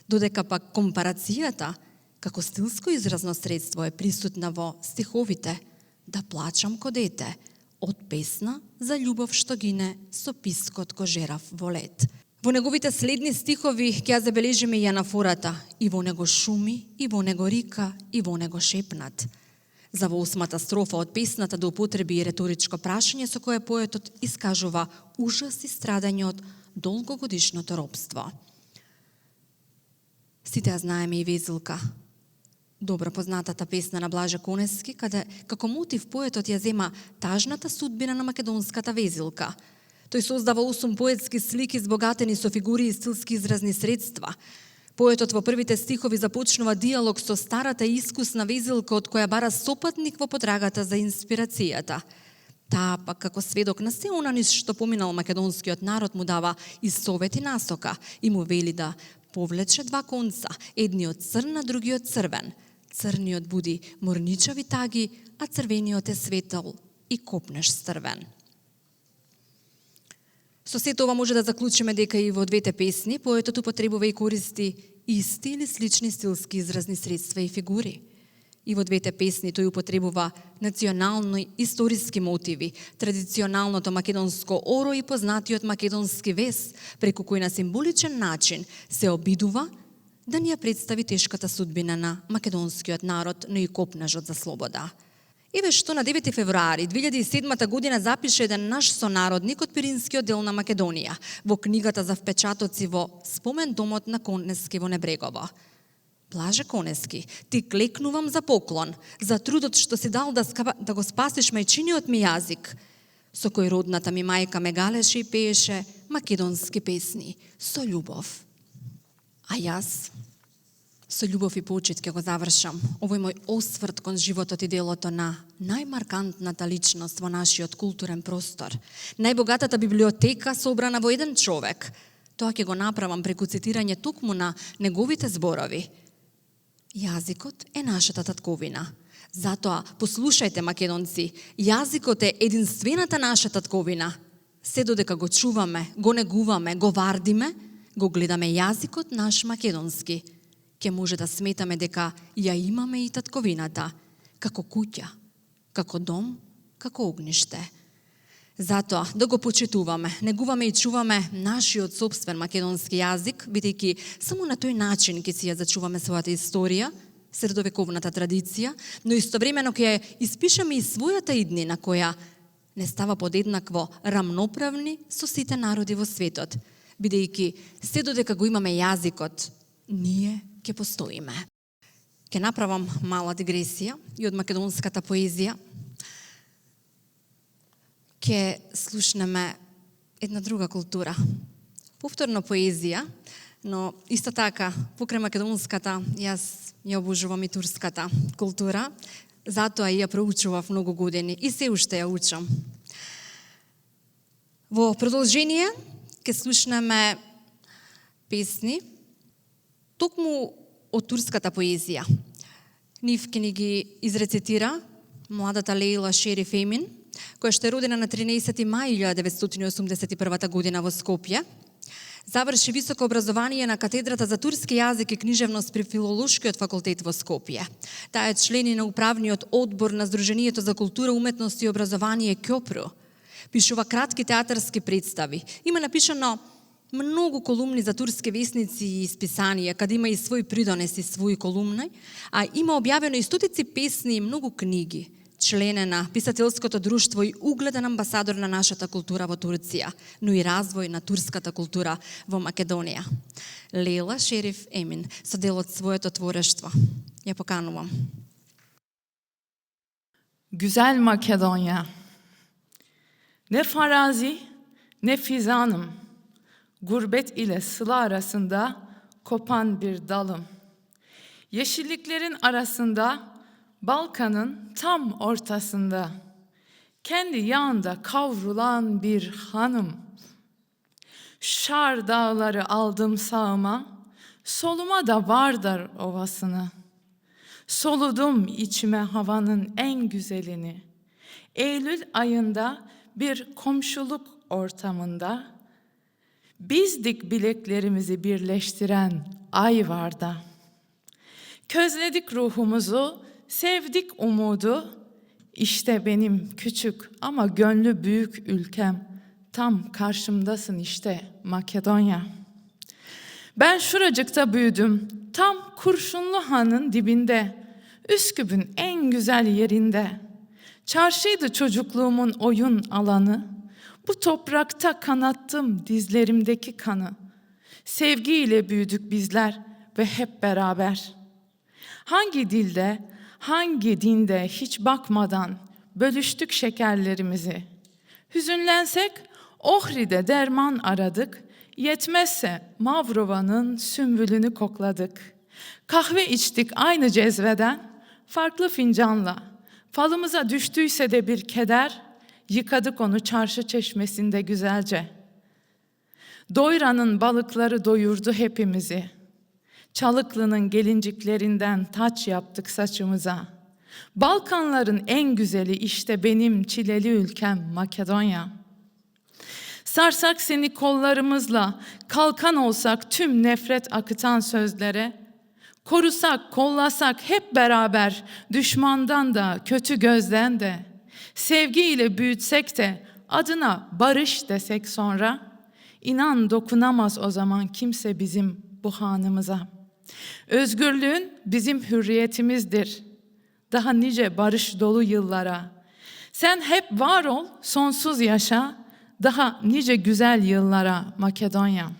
додека пак компарацијата, како стилско изразно средство, е присутна во стиховите «Да плачам ко дете», од песна за љубов што гине со пискот ко жерав во лед. Во неговите следни стихови ќе ја забележиме и анафората «И во него шуми, и во него рика, и во него шепнат». За во 8-та строфа од песната да употреби и реторичко прашање со кое поетот искажува ужас и страдање од долгогодишното робство. Сите ја знаеме и Везилка, добро познатата песна на Блаже Конески, каде како мотив поетот ја зема тажната судбина на македонската Везилка. Тој создава 8 поетски слики збогатени со фигури и стилски изразни средства. Поетот во првите стихови започнува диалог со старата и искусна Везилка од која бара сопатник во потрагата за инспирацијата. Таа пак како сведок на се она низ што поминал македонскиот народ му дава и совет и насока и му вели да повлече два конца, едниот црн, а другиот црвен. Црниот буди морничави таги, а црвениот е светол и копнеш стрвен. Со сето ова може да заклучиме дека и во двете песни поетот употребува и користи исти или слични стилски изразни средства и фигури. И во двете песни тој употребува национални историски мотиви, традиционалното македонско оро и познатиот македонски вес, преку кој на символичен начин се обидува да ни ја представи тешката судбина на македонскиот народ, но и копнежот за слобода. Еве што на 9 февруари 2007 година запише еден наш сонародник од Пиринскиот дел на Македонија во книгата за впечатоци во Спомен домот на Конески во Небрегово. Блаже Конески, ти клекнувам за поклон, за трудот што си дал да го спасиш мајчиниот ми јазик, со кој родната ми мајка ме галеше и пееше македонски песни, со љубов. А јас, со љубов и почит ќе го завршам овој мој осврт кон животот и делото на најмаркантната личност во нашиот културен простор, најбогатата библиотека собрана во еден човек. Тоа ќе го направам преку цитирање токму на неговите зборови. Јазикот е нашата татковина. Затоа, послушајте, македонци, јазикот е единствената наша татковина. Се додека го чуваме, го негуваме, го вардиме, го гледаме јазикот наш македонски, ќе може да сметаме дека ја имаме и татковината, како куќа, како дом, како огниште. Затоа, да го почитуваме, негуваме и чуваме нашиот собствен македонски јазик, бидејќи само на тој начин ќе си ја зачуваме својата историја, средовековната традиција, но истовремено ќе испишеме и својата иднина која не става подеднакво рамноправни со сите народи во светот, бидејќи се додека го имаме јазикот, ние ќе постоиме. Ќе направам мала дигресија и од македонската поезија. Ќе слушнеме една друга култура. Повторно поезија, но исто така, покрај македонската, јас ја обожувам и турската култура, затоа ја проучував многу години и се уште ја учам. Во продолжение ќе слушнеме песни токму од турската поезија. Нив ќе ни ги изрецитира младата Лейла Шериф Емин, која што е родена на 13 мај 1981 година во Скопје. Заврши високо образование на катедрата за турски јазик и книжевност при Филолошкиот факултет во Скопје. Таа е член на управниот одбор на Сдруженијето за култура, уметност и образование Кјопру. Пишува кратки театарски представи. Има напишано многу колумни за турски весници и списанија, каде има и свој придонес и свој колумни, а има објавено и стотици песни и многу книги. Член е на писателското друштво и угледен амбасадор на нашата култура во Турција, но и развој на турската култура во Македонија. Лейла Шериф Емин, со дел од своето творештво. Ја поканувам. Güzel Makedonya. Ne farazi, ne fizanım. Gurbet ile sıla arasında kopan bir dalım. Yeşilliklerin arasında, Balkan'ın tam ortasında, kendi yağında kavrulan bir hanım. Şar dağları aldım sağıma, soluma da Vardar ovasını. Soludum içime havanın en güzelini. Eylül ayında bir komşuluk ortamında, bizdik bileklerimizi birleştiren ay varda. Közledik ruhumuzu, sevdik umudu, işte benim küçük ama gönlü büyük ülkem, tam karşımdasın işte Makedonya. Ben şuracıkta büyüdüm, tam Kurşunlu Han'ın dibinde, Üsküp'ün en güzel yerinde. Çarşıydı çocukluğumun oyun alanı, bu toprakta kanattım dizlerimdeki kanı. Sevgiyle büyüdük bizler ve hep beraber. Hangi dilde, hangi dinde hiç bakmadan bölüştük şekerlerimizi. Hüzünlensek Ohri'de derman aradık, yetmezse Mavrova'nın sümbülünü kokladık. Kahve içtik aynı cezveden, farklı fincanla. Falımıza düştüyse de bir keder, Yıkadık onu çarşı çeşmesinde güzelce. Doyra'nın balıkları doyurdu hepimizi. Çalıklı'nın gelinciklerinden taç yaptık saçımıza. Balkanların en güzeli işte benim çileli ülkem Makedonya. Sarsak seni kollarımızla, kalkan olsak tüm nefret akıtan sözlere, korusak, kollasak hep beraber düşmandan da kötü gözden de, sevgiyle büyütsek de adına barış desek sonra, inan dokunamaz o zaman kimse bizim bu hanımıza. Özgürlüğün bizim hürriyetimizdir. Daha nice barış dolu yıllara. Sen hep var ol, sonsuz yaşa. Daha nice güzel yıllara Makedonya.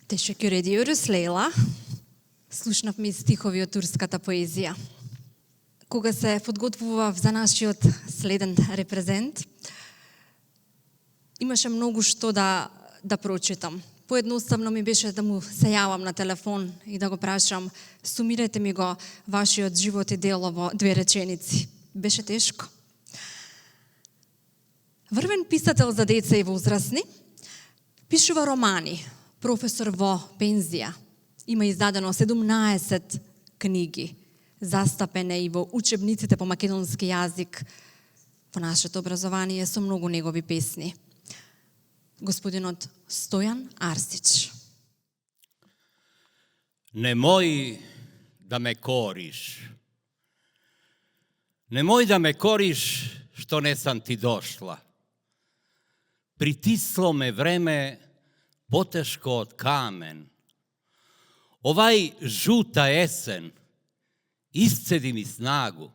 Teşekkür ediyoruz Лейла. Слушнавме стихови од турската поезија. Кога се подготвував за нашиот следен репрезент, имаше многу што да прочитам. Поедноставно ми беше да му се јавам на телефон и да го прашам: сумирајте ми го вашиот живот и дело во 2 реченици. Беше тешко. Врвен писател за деца и возрастни, пишува романи, професор во пензија. Има издадено 17 книги, застапене и во учебниците по македонски јазик во нашето образование со многу негови песни. Господинот Стојан Арсич. Nemoj da me koriš. Nemoj da me koriš što ne sam ti došla. Pritislo me vreme poteško od kamen. Ovaj žuta jesen iscedi mi snagu.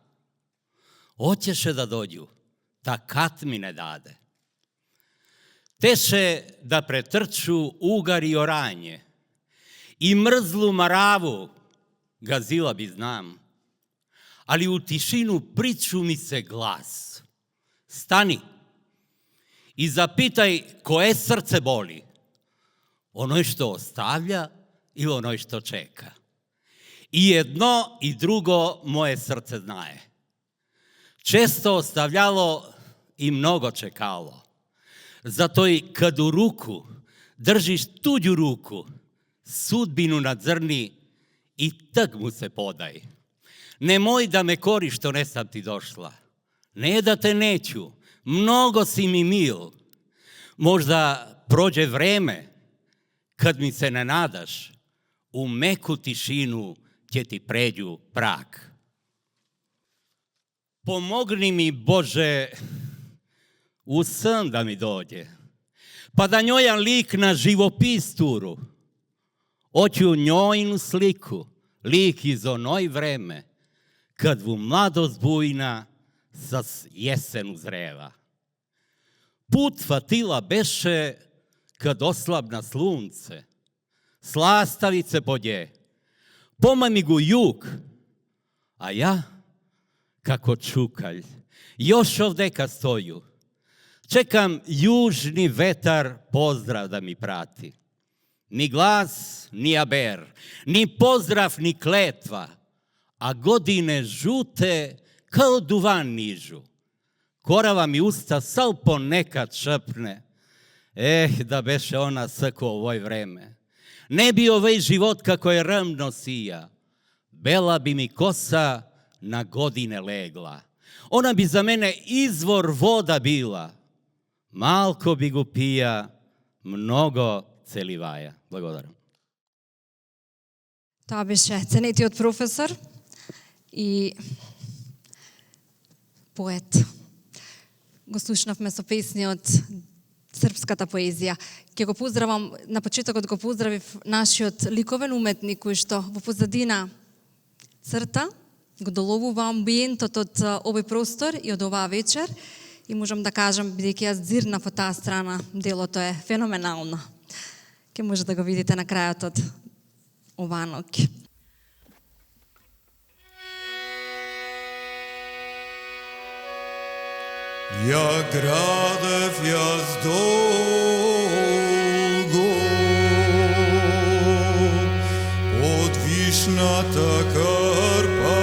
Hoćeše da dođu, ta kat mi ne dade. Teše da pretrču ugar i oranje i mrzlu maravu gazila bi znam, ali u tišinu priču mi se glas. Stani i zapitaj koje srce boli, onoj što ostavlja ili onoj što čeka. I jedno i drugo moje srce znaje. Često ostavljalo i mnogo čekalo. Zato i kad u ruku držiš tuđu ruku, sudbinu nadzrni i tak mu se podaj. Nemoj da me koriš što ne sam ti došla. Ne da te neću, mnogo si mi mil. Možda prođe vreme kad mi se ne nadaš, u meku tišinu će ti pređu prak. Pomogni mi, Bože, u san da mi dođe, pa da njojam lik na živopis turu. Hoću njojnu sliku, lik iz onoj vreme, kad vu mladost bujna sa jesenu zreva. Put fatila beše kad oslabna slunce, slastavice podje, pomami gu jug, a ja, kako čukalj, još ovdeka stoju. Čekam južni vetar pozdrav da mi prati. Ni glas, ni aber, ni pozdrav, ni kletva, a godine žute kao duvan nižu. Korava mi usta sal ponekad šapne. Da beše ona sako ovoj vreme. Ne bi ovaj život kako je ravno sija. Bela bi mi kosa na godine legla. Ona bi za mene izvor voda bila. Malko bi gu pija, mnogo целиваја. Благодарам. Тоа беше ценетиот професор и поет. Го слушнавме со песни од српската поезија. Ќе го поздравам, на почетокот го поздравив нашиот ликовен уметник кој што во позадина црта, го доловува амбиентот од овој простор и од оваа вечер. И можам да кажам, бидејќи јас зирнав од таа страна, делото е феноменално. Ке може да го видите на крајот од оваа ноќ. Ја градев јас долго од вишната карпа,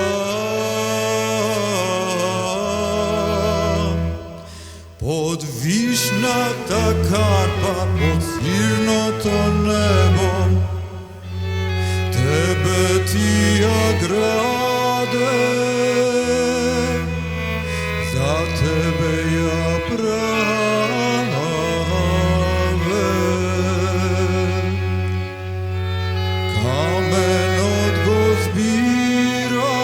Под вишната карпа, под сирното небо, тебе ти я граде, за тебе я праве. Каменот го збира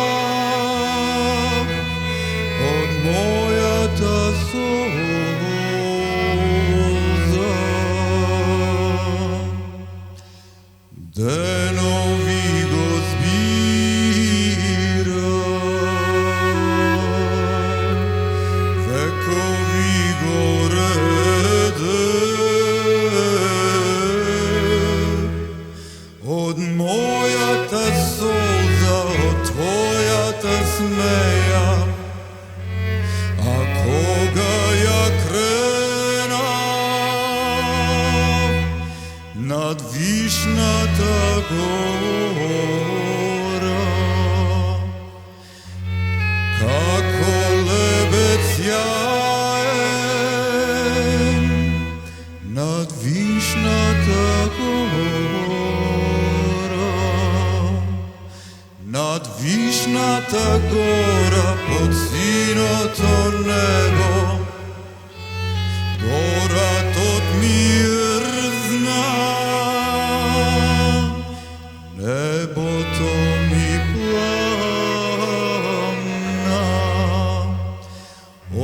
од мојата солза. Денови го збира, векови го реде, од мојата солза, од твојата смеја. А кога ја кренав над вишната гора, како лебед сјаен над вишната гора, над вишната гора, под синото небо, горатот мирзна, небото ми пламна,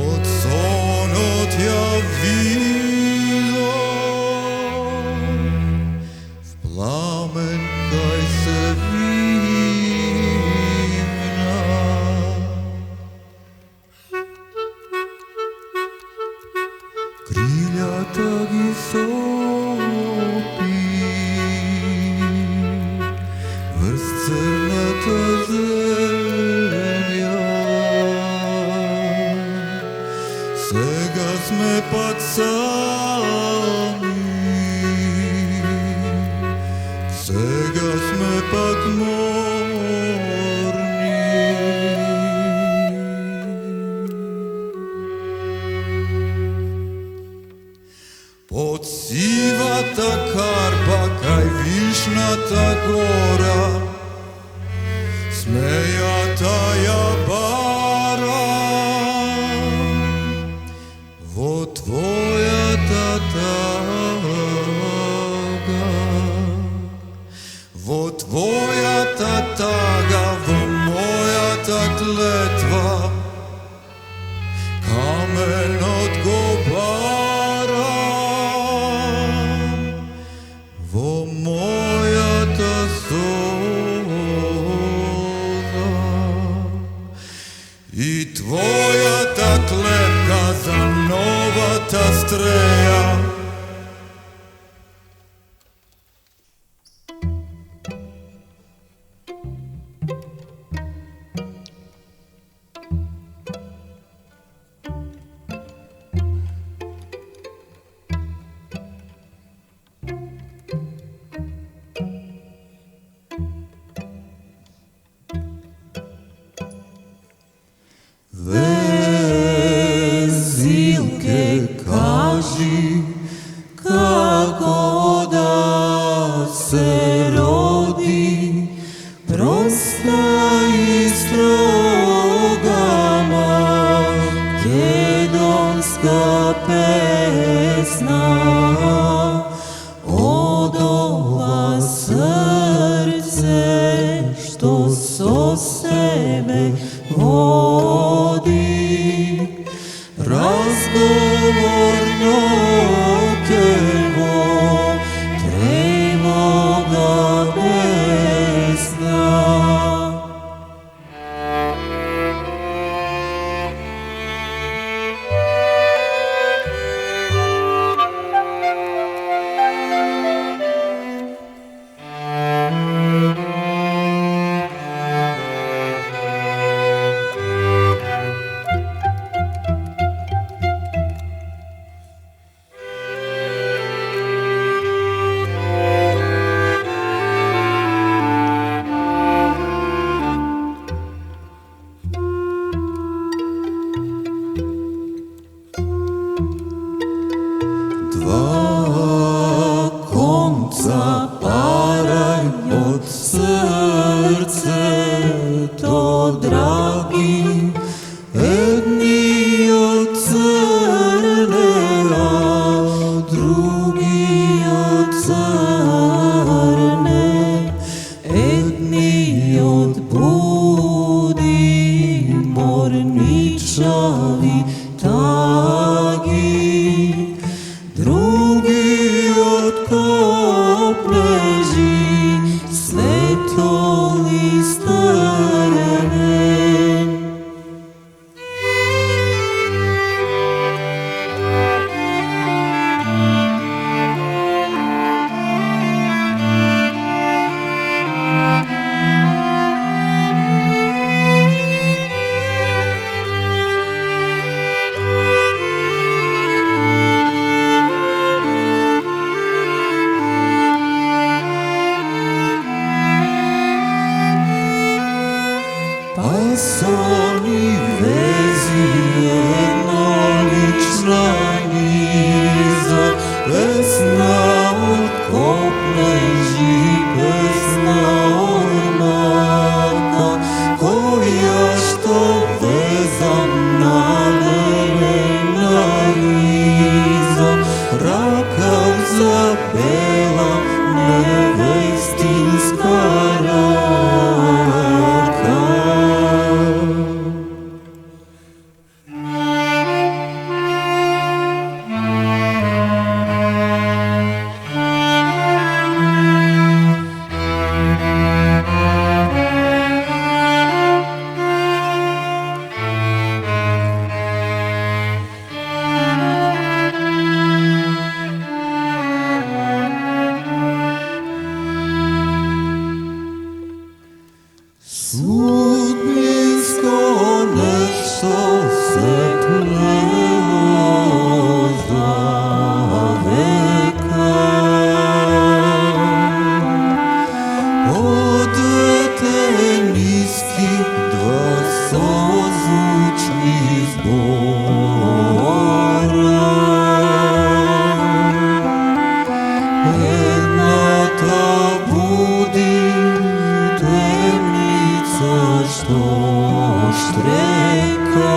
од сонот ја видов, в пламен кај се вивна. Крилјата ги сопи врз црната земја. Сега сме пак сами, сега сме пак морни. Под сивата карпа кај вишната гора, смејата ја барам во твојата тага, во твојата тага, во мојата клетва. Каменот го барам во мојата солза и твојата клетка за новата стреја. Везилке, кажи, како да се роди, проста и строга македонска песна, од ова срце што со себе води, разговор ноќево, тревога песна. сърцето, драги, едният църне, а другият църне, едният буди морничави таги, другият коплежи светло и стърне. Пасони вези еднолична низа, песна от коплежи, песна от марка, коя що везам на лелена риза, ракав запела невестинска рака. Суднинско нещо се плело за века, от ниски два созвучни сбора. Едната буди темница, що штрека,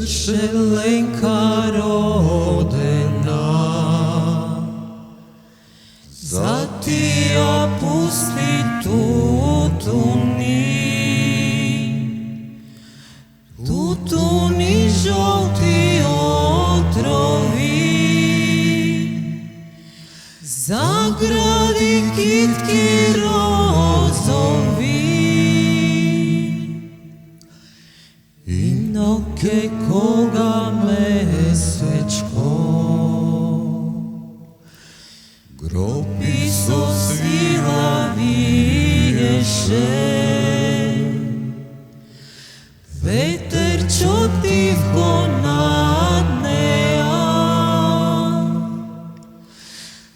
Kršelenka rodena, Zatija pusti tutuni žolti otrovi, zagradi kitki rozovi, i noge koga mesečko, grobi so svila viješe, veter čotivko nadneja,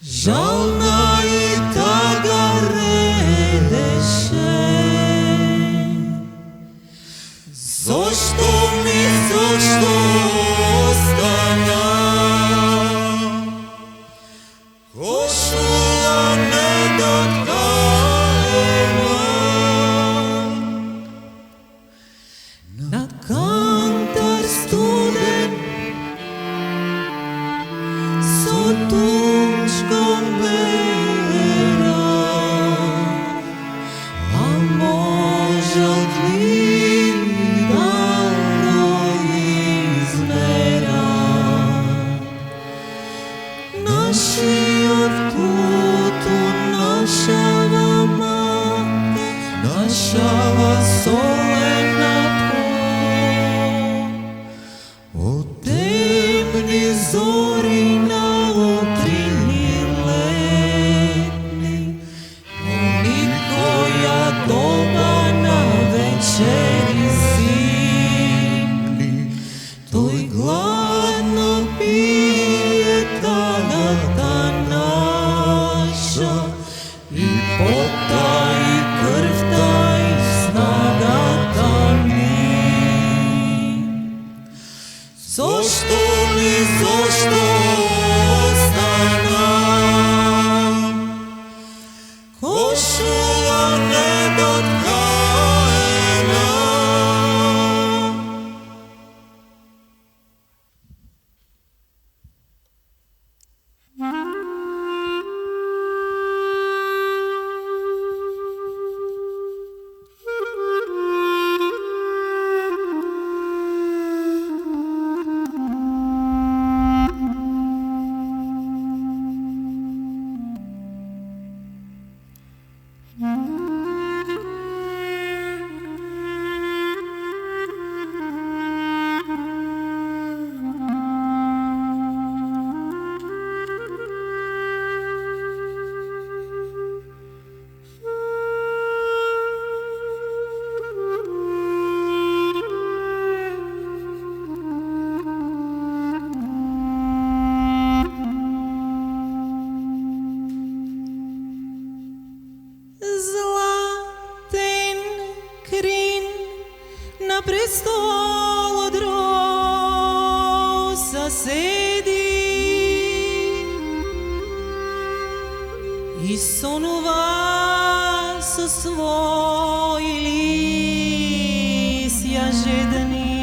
žalna i taga redeše. Zašto ostana košula nedotkajena, na kantar studen so tunčkom bera, a možda davno izmera. Naši od putu našava mate, našava solena po, o temni zori na otrini letni, oni koja doba na večeri zimni, toj gladno pije ta naša, i pota i krv ta i snaga ta mi. Zašto ostana košula nedotkajena? Zlaten krin na prestolu od rosa sedi, i sonova su svoji lisja žedni,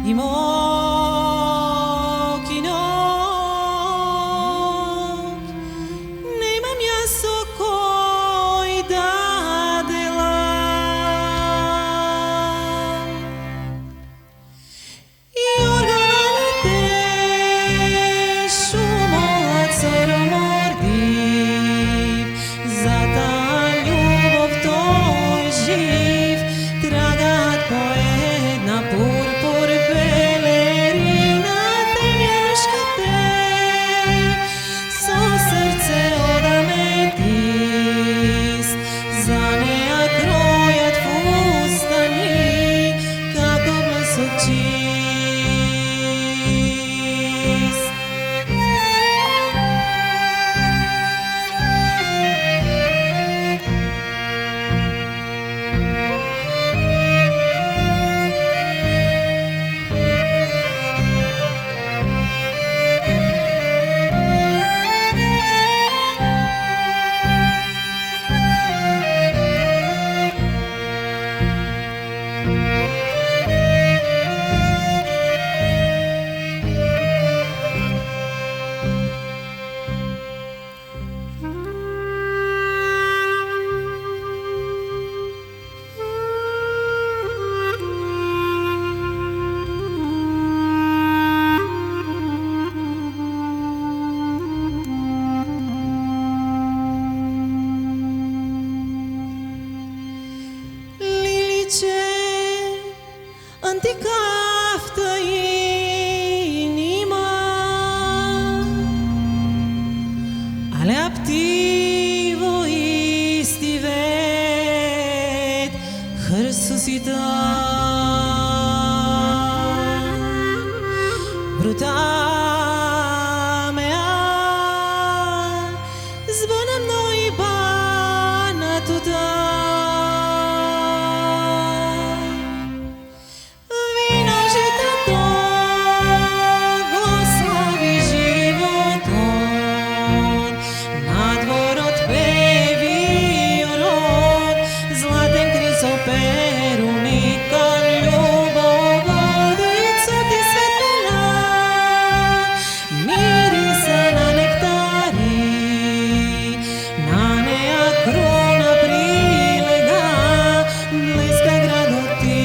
i moki nog, nemam ja sokoj dadela, i organite šumola ceromordiv, za ta ljubov toj živ, tragat pojedna purpur pelerina, temljenuška te, so srce od ametist, za neja krojat fustani, kako blesok čist. bruta mea zvonem noi bana tuta vino žita to glasavi životon na dvor odpevi orod zlatem krizo perunika ljubovodicu ti svetlina mirisa na nektari na nea krona prilega bliska gradu Tir.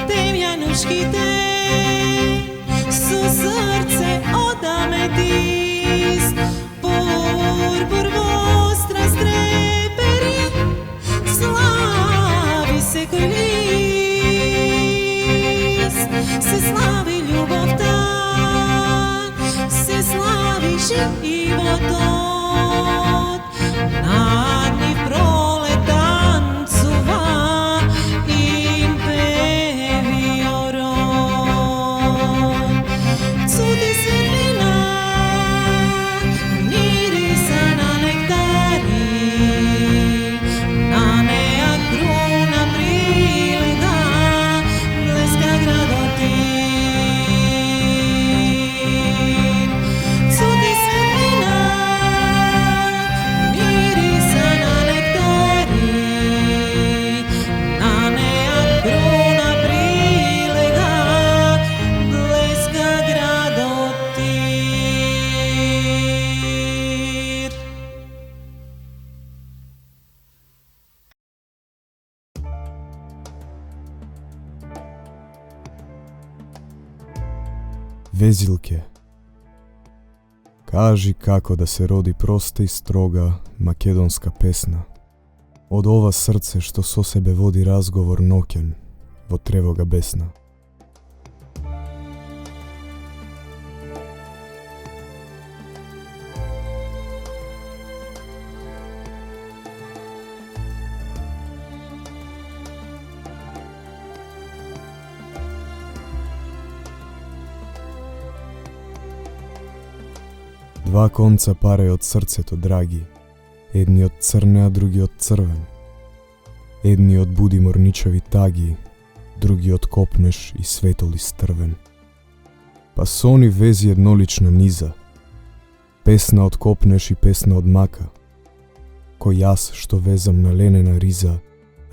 Temjanuškite su srce odame dis Purpur vostra streperi slavi se koji lis se slavi ljubov ta se slavi životot nad njih proletan cuva im pevi orod cudi svetlina mirisa na nektari na nea kruna prilega bleska grado Tir. Cudi svetlina mirisa na nektari na nea kruna prilega bleska grado Tir. Vezilke. Kaži kako da se rodi prosta i stroga makedonska pesna. Od ova srce što so sebe vodi razgovor noken, od trevoga besna. Dva konca paraju od srceto, dragi, jedni od crne, a drugi od crven. Jedni od budimorničevi tagi, drugi od kopneš i svetoli strven. Pa su oni vezi jednolična niza, pesna od kopneš i pesna od maka. Ko jas što vezam na lenena riza,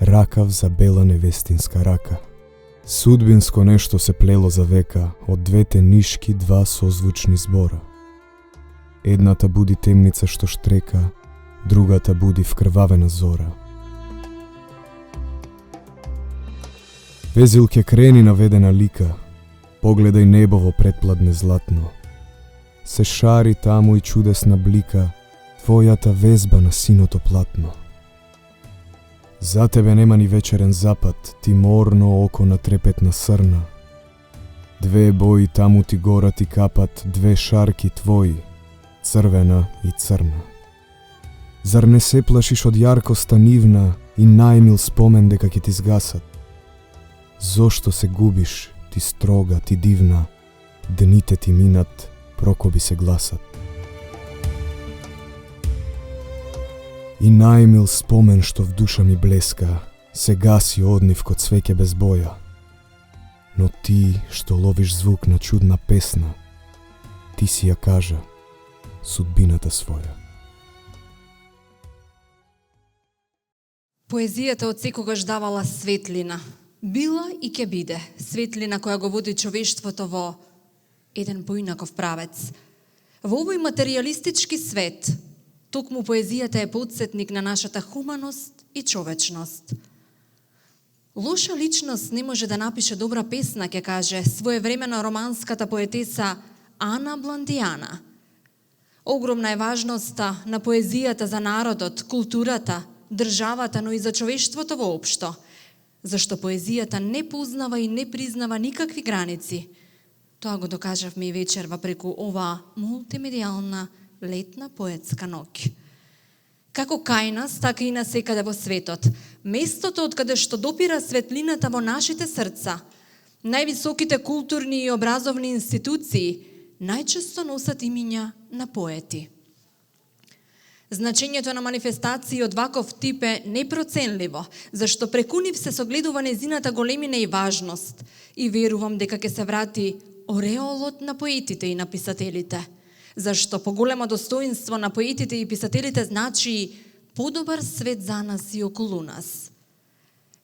rakav za bela nevestinska raka. Sudbinsko nešto se plelo za veka, od dvete niški dva sozvučni zbora. Едната буди темница што штрека, другата буди вкрвавена зора. Везилке, крени наведена лика, погледај небово предпладне златно. Се шари таму и чудесна блика, твојата везба на синото платно. За тебе нема ни вечерен запад, ти морно око на трепетна срна. Две бои таму ти гора ти капат, две шарки твои, crvena i crna. Zar ne se plašiš od jarkosta nivna i najmil spomen deka ќе ti zgasat? Zašto se gubiš, ti stroga, ti divna, дените ти минат, прокоби се гласат. И најмил спомен што в душа ми блеска, се гаси однив ко цвеќе без боја. Но ти што ловиш звук на чудна песна, ти си ја кажа судбината своја. Поезијата од секогаш давала светлина. Била и ќе биде светлина која го води човештвото во еден поинаков правец. Во овој материјалистички свет, токму поезијата е подсетник на нашата хуманост и човечност. Лоша личност не може да напише добра песна, ќе каже своевремено романската поетеса Ана Бландијана. Огромна е важноста на поезијата за народот, културата, државата, но и за човештвото воопшто, зашто поезијата не познава и не признава никакви граници. Тоа го докажавме и вечерва преку оваа мултимедијална летна поетска ноќ. Како кај нас, така и насекаде во светот. Местото од каде што допира светлината во нашите срца, највисоките културни и образовни институции, најчесто носат имиња на поети. Значењето на манифестации од ваков тип е непроценливо, зашто преку нив се согледува незината големина и важност. И верувам дека ќе се врати ореолот на поетите и на писателите. Зашто поголемо достоинство на поетите и писателите значи подобар свет за нас и околу нас.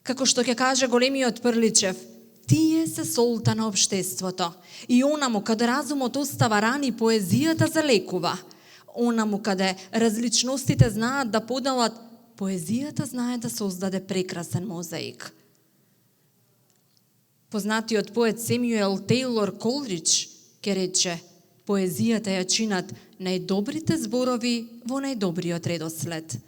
Како што ќе каже големиот Прличев, тие се солта на општеството. И онаму каде разумот остава рани, поезијата залекува. Онаму каде различностите знаат да поделат, поезијата знае да создаде прекрасен мозаик. Познатиот поет Семјуел Тейлор Колрич ќе рече, поезијата ја чинат најдобрите зборови во најдобриот редослед.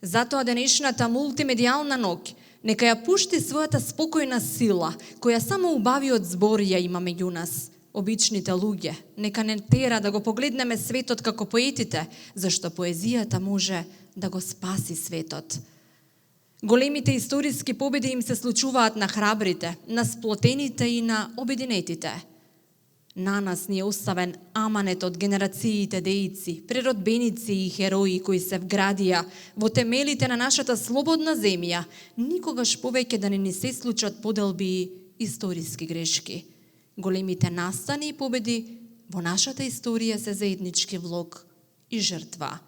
Затоа денешната мултимедијална ноќ нека ја пушти својата спокојна сила, која само убавиот збор ја има меѓу нас, обичните луѓе. Нека не тера да го погледнеме светот како поетите, зашто поезијата може да го спаси светот. Големите историски победи им се случуваат на храбрите, на сплотените и на обединетите. На нас ни е оставен аманет од генерациите деици, природбеници и херои кои се вградија во темелите на нашата слободна земја, никогаш повеќе да не ни се случат поделби и историски грешки. Големите настани и победи во нашата историја се заеднички влог и жртва.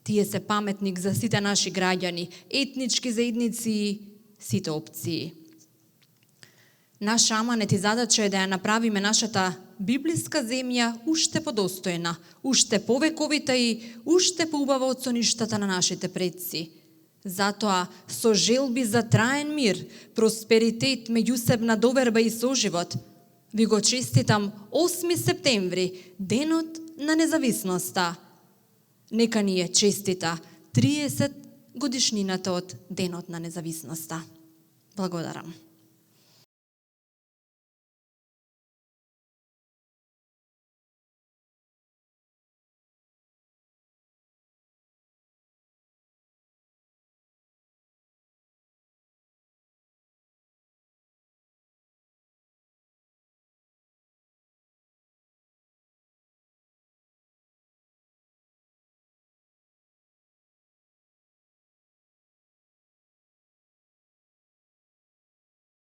Тие се паметник за сите наши граѓани, етнички заедници и сите опции. Наша аманет и задача е да ја направиме нашата библиска земја уште подостојна, уште повековита и уште поубава од соништата на нашите предци. Затоа, со желби за траен мир, просперитет, меѓусебна доверба и соживот, ви го честитам 8 септември, денот на независноста. Нека ни е честита 30 годишнината од денот на независноста. Благодарам.